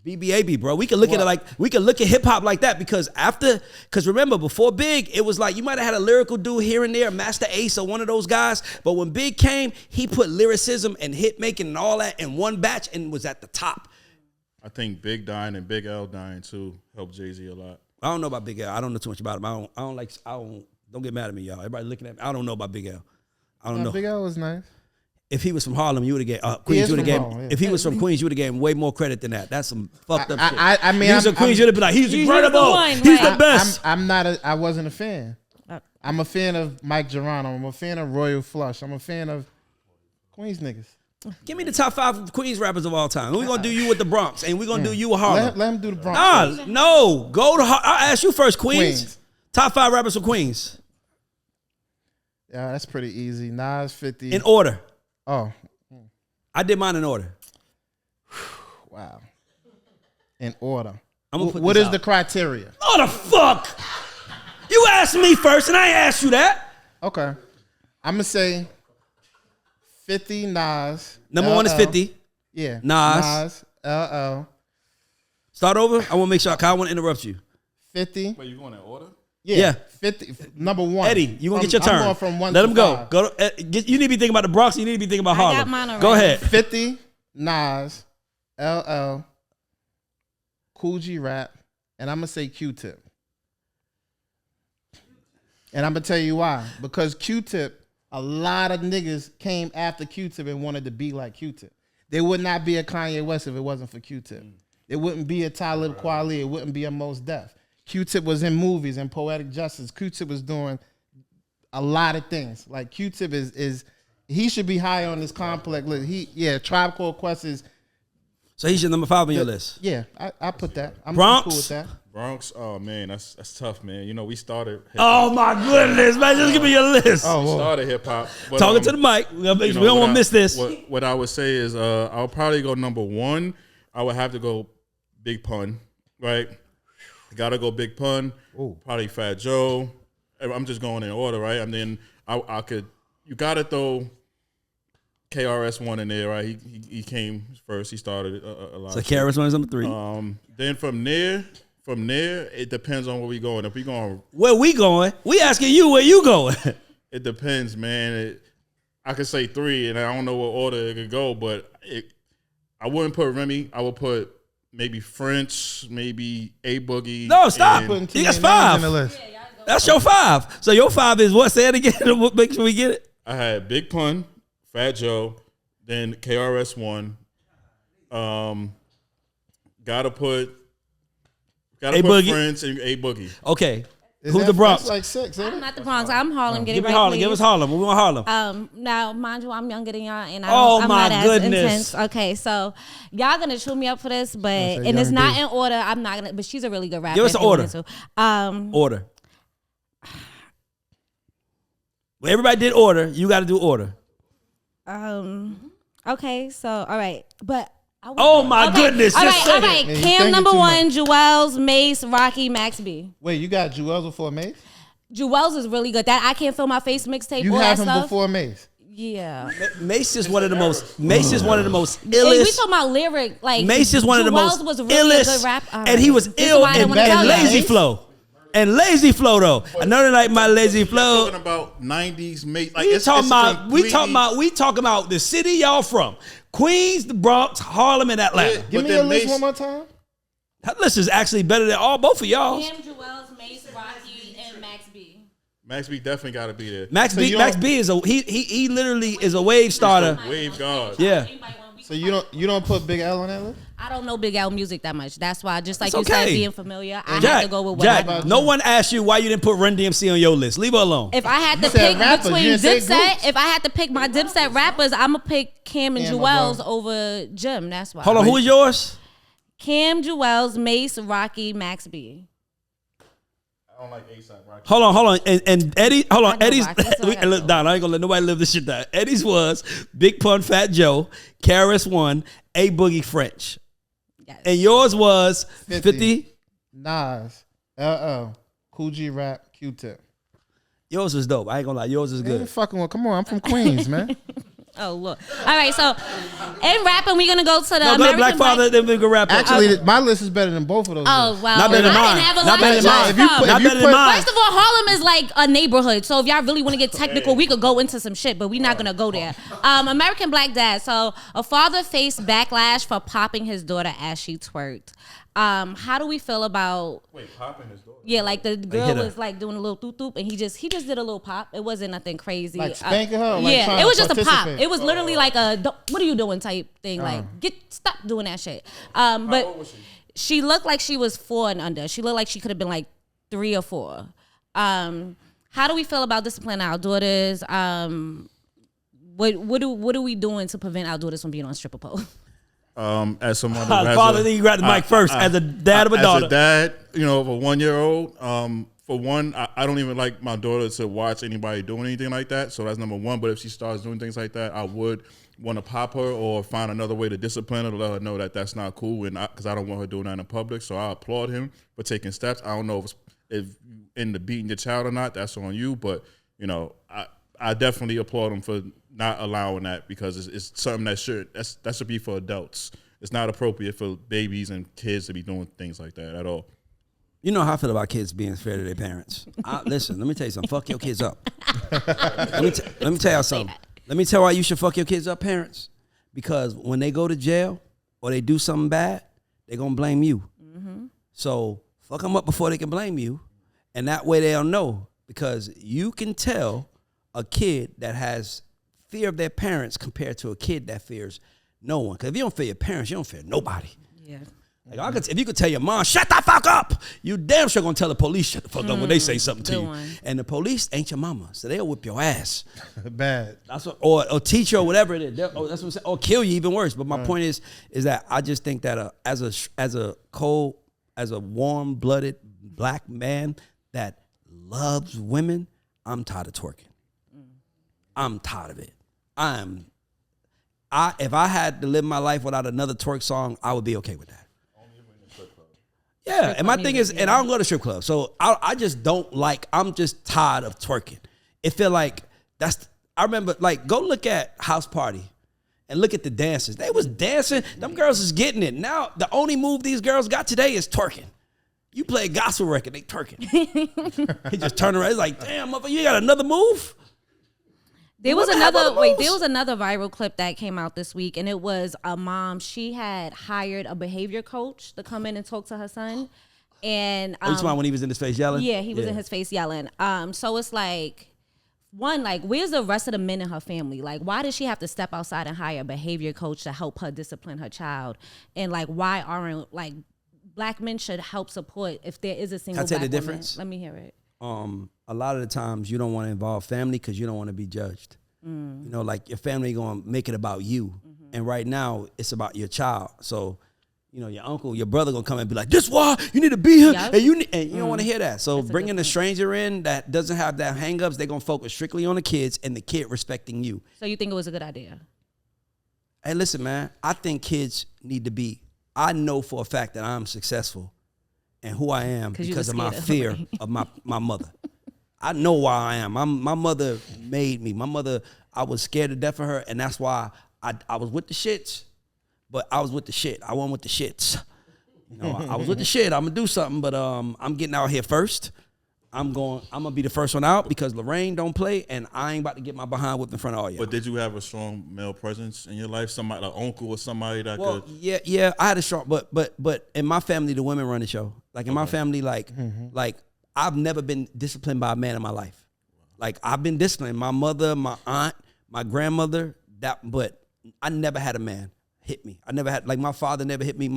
A: BBAB, bro. We can look at it like we can look at hip hop like that because remember before Big, it was like you might have had a lyrical dude here and there, Master Ace or one of those guys. But when Big came, he put lyricism and hit making and all that in one batch and was at the top.
D: I think Big dying and Big L dying too helped Jay-Z a lot.
A: I don't know about Big L. I don't know too much about him. Don't get mad at me, y'all. Everybody looking at me. I don't know about Big L. I don't know.
C: Big L was nice.
A: If he was from Harlem, you would have gave Queens. You would have gave. If he was from Queens, you would have gave him way more credit than that. That's some fucked up shit.
C: I mean,
A: he was from Queens. You'd have been like, he's incredible.
B: One,
A: he's
B: right.
A: the best.
C: I wasn't a fan. I'm a fan of Mike Geronimo. I'm a fan of Royal Flush. I'm a fan of Queens niggas.
A: Give me the top 5 Queens rappers of all time. We're gonna do you with the Bronx, and we're gonna do you with Harlem.
C: Let him do the Bronx.
A: No. Go to. I'll ask you first, Queens. Top 5 rappers from Queens.
C: Yeah, that's pretty easy. Nas, 50.
A: In order.
C: Oh.
A: I did mine in order.
C: Wow. In order.
A: What is
C: the criteria?
A: Oh, the fuck! You asked me first, and I ain't asked you that.
C: Okay. I'm going to say 50, Nas.
A: Number 1 is 50.
C: Yeah.
A: Nas.
C: LL.
A: Start over? I want to make sure, because I want to interrupt you.
C: 50.
D: Wait, you going in order?
C: Yeah. 50. Number 1.
A: Eddie, you want to get your turn.
C: I'm going from 1
A: Let
C: to
A: him go.
C: 5.
A: You need to be thinking about the Bronx. You need to be thinking about Harlem.
B: got mine already.
A: Go ahead.
C: 50, Nas, LL, Cool G Rap, and I'm going to say Q-Tip. And I'm going to tell you why. Because Q-Tip, a lot of niggas came after Q-Tip and wanted to be like Q-Tip. There would not be a Kanye West if it wasn't for Q-Tip. There wouldn't be a Talib Kweli. It wouldn't be a Mos Def. Q-Tip was in movies and Poetic Justice. Q-Tip was doing a lot of things. Like Q-Tip is he should be high on this complex list. Tribe Called Quest is.
A: So he's your number 5 on your list.
C: Yeah, I put that. I'm
A: Bronx?
C: cool with that.
D: Bronx, oh man, that's tough, man. You know, we started.
A: Oh my goodness, man! Just give me your list.
D: We started hip hop.
A: Talking to the mic. We don't want to miss this.
D: What I would say is, I'll probably go number 1. I would have to go Big Pun, right? Gotta go Big Pun. Ooh. Probably Fat Joe. I'm just going in order, right? And then you gotta throw KRS-One in there, right? He came first. He started a lot.
A: So KRS-One is number 3.
D: Then from there, it depends on where we going. If we going,
A: where we going? We asking you where you going.
D: It depends, man. I could say 3, and I don't know what order it could go, but I wouldn't put Remy. I would put maybe French, maybe A Boogie.
A: No, stop. He got 5. That's your 5. So your 5 is what? Say it again. Make sure we get it.
D: I had Big Pun, Fat Joe, then KRS-One. Gotta put French and A Boogie.
A: Okay. Who's the Bronx?
C: That's like 6, ain't it?
B: I'm not the Bronx. I'm Harlem. Get it
A: Give me
B: right,
A: Harlem.
B: please.
A: Give us Harlem. We want Harlem.
B: Now, mind you, I'm younger than y'all, and
A: Oh,
B: I'm
A: my
B: not
A: goodness.
B: as intense. Okay, so y'all gonna chew me up for this, but and it's not in order. I'm not gonna. But she's a really good rapper.
A: Give us an order.
B: Order.
A: Well, everybody did order. You got to do order.
B: Okay. So all right, but.
A: Oh my goodness!
B: All
A: Just
B: right.
A: say it.
B: Cam number 1, Jewels, Mace, Rocky, Max B.
C: Wait, you got Jewels before Mace?
B: Jewels is really good. That I Can't Feel My Face mixtape.
C: You
B: all
C: have
B: that
C: him
B: stuff.
C: before Mace.
B: Yeah.
A: Mace is one of the most. Mace is one of the most illest.
B: Hey, we talking about lyric. Like
A: Mace is one of the most
B: Jewels was really a good
A: illest,
B: rap.
A: and he was ill and lazy flow. And lazy flow though. Another like my lazy flow.
D: Talking about 90s Mace. Like
A: We talking about the city y'all from. Queens, the Bronx, Harlem, and Atlanta.
C: Give me your list one more time.
A: That list is actually better than both of y'all.
B: Cam, Jewels, Mace, Rocky, and Max B.
D: Max B definitely got to be there.
A: Max B is he literally is a wave starter.
D: Wave god.
A: Yeah.
C: So you don't put Big L on that list?
B: I don't know Big L music that much. That's why, just like
A: It's
B: you said,
A: okay.
B: being familiar, I
A: Jack,
B: had to go with what I
A: Jack, no one asked you why you didn't put Run DMC on your list. Leave her alone.
B: If I had to
C: said
B: pick
C: rappers,
B: between
C: you didn't say
B: Dipset,
C: groups.
B: if I had to pick my Dipset rappers, I'm gonna pick Cam and
C: Cam
B: Jewels
C: above.
B: over Jim. That's why.
A: Hold on, who is yours?
B: Cam, Jewels, Mace, Rocky, Max B.
D: I don't like A$AP Rocky.
A: Hold on. And Eddie, hold on.
B: I know
A: Eddie's,
B: Rocky, so I gotta
A: look,
B: go.
A: Don, I ain't gonna let nobody live this shit down. Eddie's was Big Pun, Fat Joe, KRS-One, A Boogie, French.
B: Yes.
A: And yours was 50?
C: Nas, LL, Cool G Rap, Q-Tip.
A: Yours was dope. I ain't gonna lie. Yours is
C: You ain't
A: good.
C: fucking with. Come on, I'm from Queens, man.
B: Oh, look. All right, so in rapping, we're going to go to the American
A: Black Father, then we go rap.
C: Actually, my list is better than both of those.
B: Oh, well.
A: Not better than mine.
B: I didn't have a
A: Not better than mine. Not better than mine.
B: First of all, Harlem is like a neighborhood. So if y'all really want to get technical, we could go into some shit, but we're not going to go there. American Black Dad. So a father faced backlash for popping his daughter as she twerked. How do we feel about
D: popping his daughter?
B: Yeah, like the girl was like doing a little doop doop, and he just did a little pop. It wasn't nothing crazy.
C: Like spanking her? Like
B: yeah, it was just a pop.
C: participate?
B: It was literally like a what are you doing type thing. Like stop doing that shit. But
D: old was
B: she looked like she was 4 and under. She looked like she could have been like 3 or 4. How do we feel about disciplining our daughters? What are we doing to prevent our daughters from being on stripper pole?
D: As someone who has
A: Father, then you grab the mic first. As a dad of a daughter.
D: As a dad, of a 1-year-old, for one, I don't even like my daughter to watch anybody doing anything like that. So that's number one. But if she starts doing things like that, I would want to pop her or find another way to discipline her to let her know that that's not cool, and because I don't want her doing that in public. So I applaud him for taking steps. I don't know if in the beating your child or not, that's on you. But I definitely applaud him for not allowing that, because it's something that should be for adults. It's not appropriate for babies and kids to be doing things like that at all.
A: You know how I feel about kids being fair to their parents. Listen, let me tell you something. Fuck your kids up. let me tell you something. Let me tell you why you should fuck your kids up, parents. Because when they go to jail or they do something bad, they're going to blame you. Mm-hmm. So fuck them up before they can blame you. And that way they'll know. Because you can tell a kid that has fear of their parents compared to a kid that fears no one. Because if you don't fear your parents, you don't fear nobody.
B: Yeah.
A: Like if you could tell your mom, shut the fuck up, you damn sure gonna tell the police shut the fuck up when they say something to you.
B: One.
A: And the police ain't your mama, so they'll whip your ass.
C: Bad.
A: That's what, or teach you or whatever it is. That's what I'm saying. Or kill you, even worse. But my point is that I just think that as a warm-blooded black man that loves women, I'm tired of twerking. I'm tired of it. If I had to live my life without another twerk song, I would be okay with that. Yeah, and my thing is, and I don't go to strip clubs, so I just don't like. I'm just tired of twerking. It feel like I remember, like, go look at House Party, and look at the dancers. They was dancing. Them girls is getting it. Now the only move these girls got today is twerking. You play a gospel record, they twerking. He just turn around. He's like, damn, motherfucker, you got another move?
B: There was another viral clip that came out this week, and it was a mom. She had hired a behavior coach to come in and talk to her son. And
A: you talking about when he was in his face yelling?
B: Yeah, he was in his face yelling. So it's like, one, like, where's the rest of the men in her family? Like, why does she have to step outside and hire a behavior coach to help her discipline her child? And like, why aren't, like, black men should help support if there is a single black woman? Can I tell you the difference? Let me hear it.
A: A lot of the times you don't want to involve family because you don't want to be judged. Like your family going to make it about you. Mm-hmm. And right now it's about your child. So, your uncle, your brother going to come and be like, this why you need to be here. Yep. And you don't want to hear that. So bringing a stranger in that doesn't have that hang-ups, they're going to focus strictly on the kids and the kid respecting you.
B: So you think it was a good idea?
A: Hey, listen, man, I think kids need to be, I know for a fact that I'm successful and who I am because of my fear of my mother. I know why I am. My mother made me. My mother, I was scared to death of her, and that's why I was with the shits, but I was with the shit. I wasn't with the shits. I was with the shit. I'm going to do something, but I'm getting out here first. I'm going to be the first one out because Lorraine don't play, and I ain't about to get my behind whipped in front of all y'all.
D: But did you have a strong male presence in your life? Somebody, like uncle or somebody that could?
A: Yeah, I had a strong, but in my family, the women run the show. Like in my family, like I've never been disciplined by a man in my life. Like I've been disciplined. My mother, my aunt, my grandmother, but I never had a man hit me. I never had, like my father never hit me.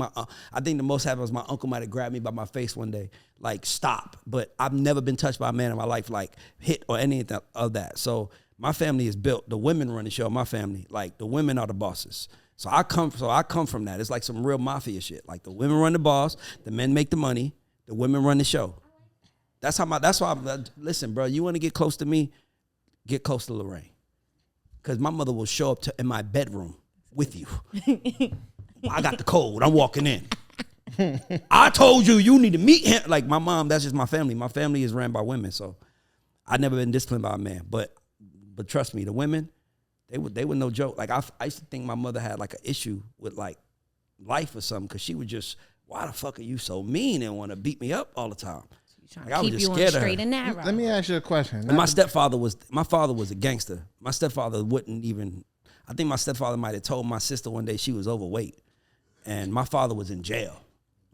A: I think the most happened was my uncle might have grabbed me by my face one day, like stop. But I've never been touched by a man in my life, like hit or anything of that. So my family is built. The women run the show. My family, like the women are the bosses. So I come from that. It's like some real mafia shit. Like the women run the boss, the men make the money, the women run the show. That's why listen, bro, you want to get close to me, get close to Lorraine. Because my mother will show up in my bedroom with you. I got the code. I'm walking in. I told you need to meet him. Like my mom, that's just my family. My family is ran by women. So I've never been disciplined by a man. But trust me, the women, They were no joke. Like I used to think my mother had like an issue with like life or something, because she would just, why the fuck are you so mean and want to beat me up all the time?
B: Trying to keep you on straight and narrow.
C: Let me ask you a question.
A: And my father was a gangster. My stepfather wouldn't even, I think my stepfather might have told my sister one day she was overweight, and my father was in jail.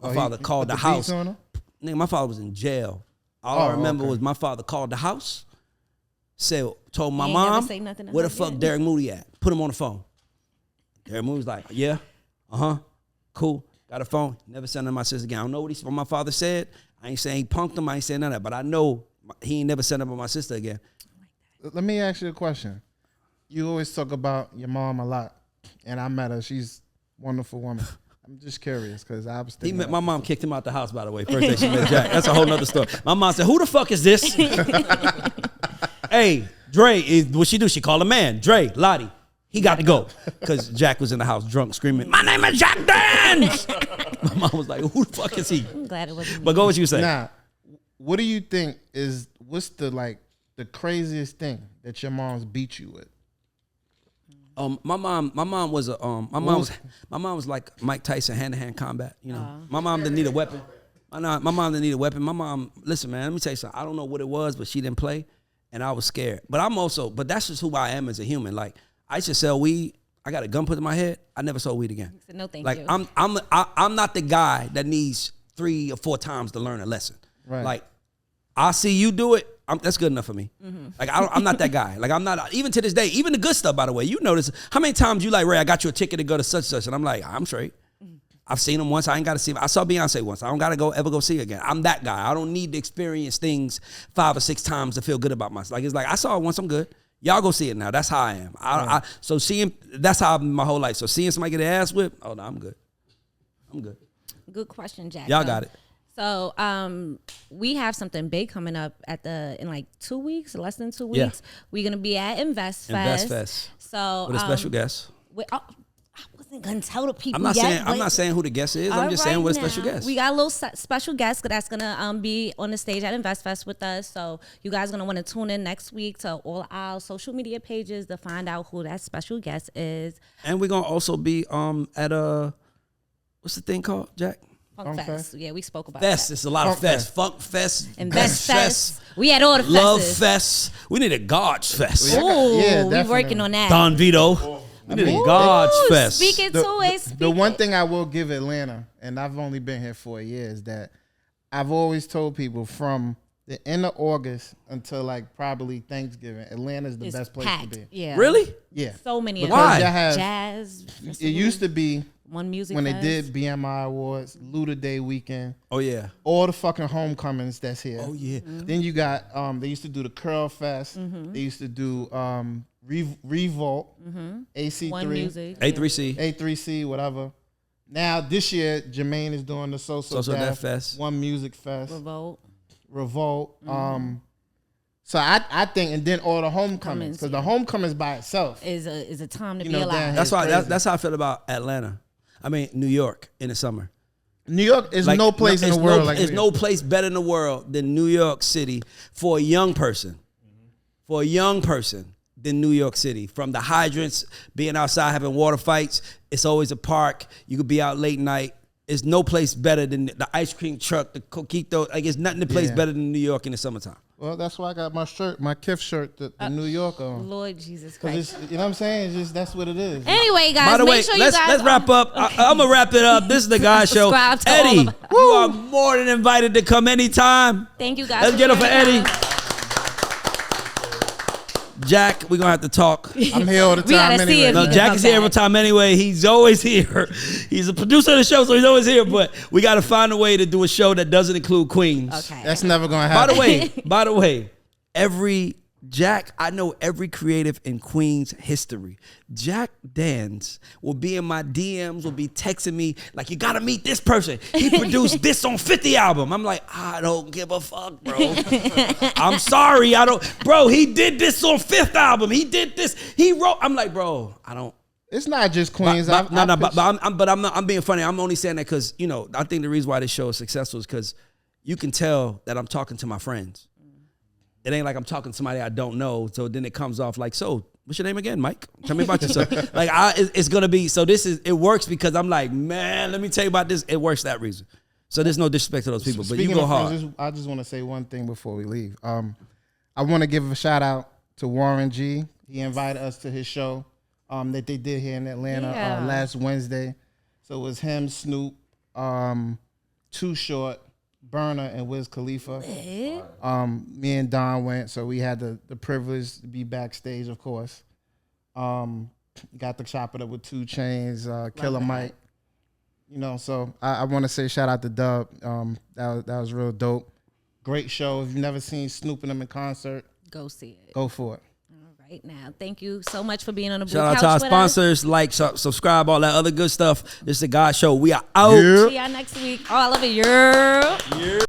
A: My father called the house. Nigga, my father was in jail. All I remember was my father called the house, told my mom, where the fuck Derek Moody at? Put him on the phone. Derek Moody was like, yeah, cool. Got a phone. Never sent him to my sister again. I don't know what my father said. I ain't saying he punked him. I ain't saying none of that. But I know he ain't never sent him to my sister again.
C: Let me ask you a question. You always talk about your mom a lot, and I met her. She's a wonderful woman. I'm just curious because I was thinking.
A: My mom kicked him out the house, by the way. First day she met Jack. That's a whole nother story. My mom said, who the fuck is this? Hey, Dre, what she do? She called a man. Dre, Lottie. He got to go because Jack was in the house drunk screaming, my name is Jack Dance. My mom was like, who the fuck is he?
B: I'm glad it wasn't.
A: But go what you say.
C: Nah, what do you think what's the craziest thing that your mom's beat you with?
A: My mom was like Mike Tyson, hand-to-hand combat. You know, my mom didn't need a weapon. My mom didn't need a weapon. My mom, listen, man, let me tell you something. I don't know what it was, but she didn't play, and I was scared. But that's just who I am as a human. Like, I used to sell weed. I got a gun put in my head. I never sold weed again.
B: No, thank you.
A: Like, I'm not the guy that needs 3 or 4 times to learn a lesson.
C: Right.
A: Like, I see you do it. That's good enough for me. Mm-hmm. Like, I'm not that guy. Like, I'm not, even to this day, even the good stuff, by the way, you notice, how many times you like, Ray, I got you a ticket to go to such and such, and I'm like, I'm straight. I've seen him once. I ain't got to see him. I saw Beyonce once. I don't got to ever go see her again. I'm that guy. I don't need to experience things 5 or 6 times to feel good about myself. Like, it's like, I saw it once, I'm good. Y'all go see it now. That's how I am. So seeing, that's how I've been my whole life. So seeing somebody get their ass whipped, oh no, I'm good. I'm good.
B: Good question, Jack.
A: Y'all got it.
B: So we have something big coming up in like 2 weeks, less than 2 weeks. We're gonna be at Invest Fest. So
A: with a special guest.
B: I wasn't gonna tell the people.
A: I'm not saying who the guest is. I'm just saying what a special guest.
B: We got a little special guest that's gonna be on the stage at Invest Fest with us. So you guys are gonna want to tune in next week to all our social media pages to find out who that special guest is.
A: And we're gonna also be at what's the thing called, Jack?
B: Funk Fest. Yeah, we spoke about
A: Fest.
B: that.
A: It's a lot of fest. Funk Fest.
B: Invest Fest. We had all the fests.
A: Love Fest. We need a God's Fest.
B: Ooh, we working on that.
A: Don Vito. We need a God's Fest.
B: Speaking to it.
C: The one thing I will give Atlanta, and I've only been here for a year, is that I've always told people from the end of August until like probably Thanksgiving, Atlanta's the best place to be.
B: Yeah.
A: Really?
C: Yeah.
B: So many.
A: Why?
B: Jazz.
C: It used to be
B: One Music
C: when
B: Fest.
C: they did BMI Awards, Luda Day weekend.
A: Oh yeah.
C: All the fucking homecomings that's here.
A: Oh yeah.
B: Mm-hmm.
C: Then you got they used to do the Curl Fest.
B: Mm-hmm.
C: They used to do Revolt, AC3,
B: One Music.
A: A3C.
C: A3C, whatever. Now this year, Jermaine is doing the So
A: Deaf Fest.
C: One Music Fest.
B: Revolt.
C: So I think, and then all the homecomings, because the homecomings by itself
B: is a time to
C: You
B: be
C: know,
B: alive.
A: That's why. That's how I feel about Atlanta. I mean, New York in the summer.
C: New York is no place in the world like
A: there's no place better in the world than New York City for a young person. For a young person than New York City. From the hydrants, being outside having water fights, it's always a park. You could be out late night. There's no place better than the ice cream truck, the coquito. Like, it's nothing to place better than New York in the summertime.
C: Well, that's why I got my shirt, my KeKe shirt, the New York on.
B: Lord Jesus
C: Because
B: Christ.
C: you know what I'm saying? It's just that's what it is.
B: Anyway, guys,
A: By the way,
B: make sure
A: let's wrap up. I'm gonna wrap it up. This is the guy show.
B: Subscribe to
A: Eddie,
B: all of
A: you are more than invited to come anytime.
B: Thank you, guys.
A: Let's get up for Eddie. Jack, we're gonna have to talk.
C: I'm here all the
B: We gotta
C: time
B: see
C: anyway.
B: if
A: No,
B: can
A: Jack
B: come
A: is here
B: back.
A: every time anyway. He's always here. He's a producer of the show, so he's always here. But we got to find a way to do a show that doesn't include Queens.
B: Okay.
C: That's never gonna
A: By
C: happen.
A: the way, I know every creative in Queens history. Jack Dans will be in my DMs, will be texting me like, you gotta meet this person. He produced this on 50 album. I'm like, I don't give a fuck, bro. I'm sorry, bro, he did this on 5th album. He did this. He wrote. I'm like, bro, I don't.
C: It's not just Queens.
A: But I'm being funny. I'm only saying that because, I think the reason why this show is successful is because you can tell that I'm talking to my friends. It ain't like I'm talking to somebody I don't know. So then it comes off like, so what's your name again, Mike? Tell me about yourself. Like, it's gonna be. So it works because I'm like, man, let me tell you about this. It works that reason. So there's no disrespect to those people, but you go hard.
C: Friends, I just want to say one thing before we leave. I want to give a shout out to Warren G. He invited us to his show that they did here in Atlanta last Wednesday. So it was him, Snoop, Too Short, Burner, and Wiz Khalifa. Me and Don went, so we had the privilege to be backstage, of course. Got to chop it up with 2 Chainz, Killer Mike. You know, so I want to say shout out to Dub. That was real dope. Great show. If you've never seen Snoop and them in concert,
B: go see it.
C: Go for it.
B: All right, now, thank you so much for being on the Blue
A: Shout
B: Couch
A: out to our sponsors. Like, subscribe, all that other good stuff. This is the God Show. We are out.
B: See y'all next week. Oh, I love it. Yeah.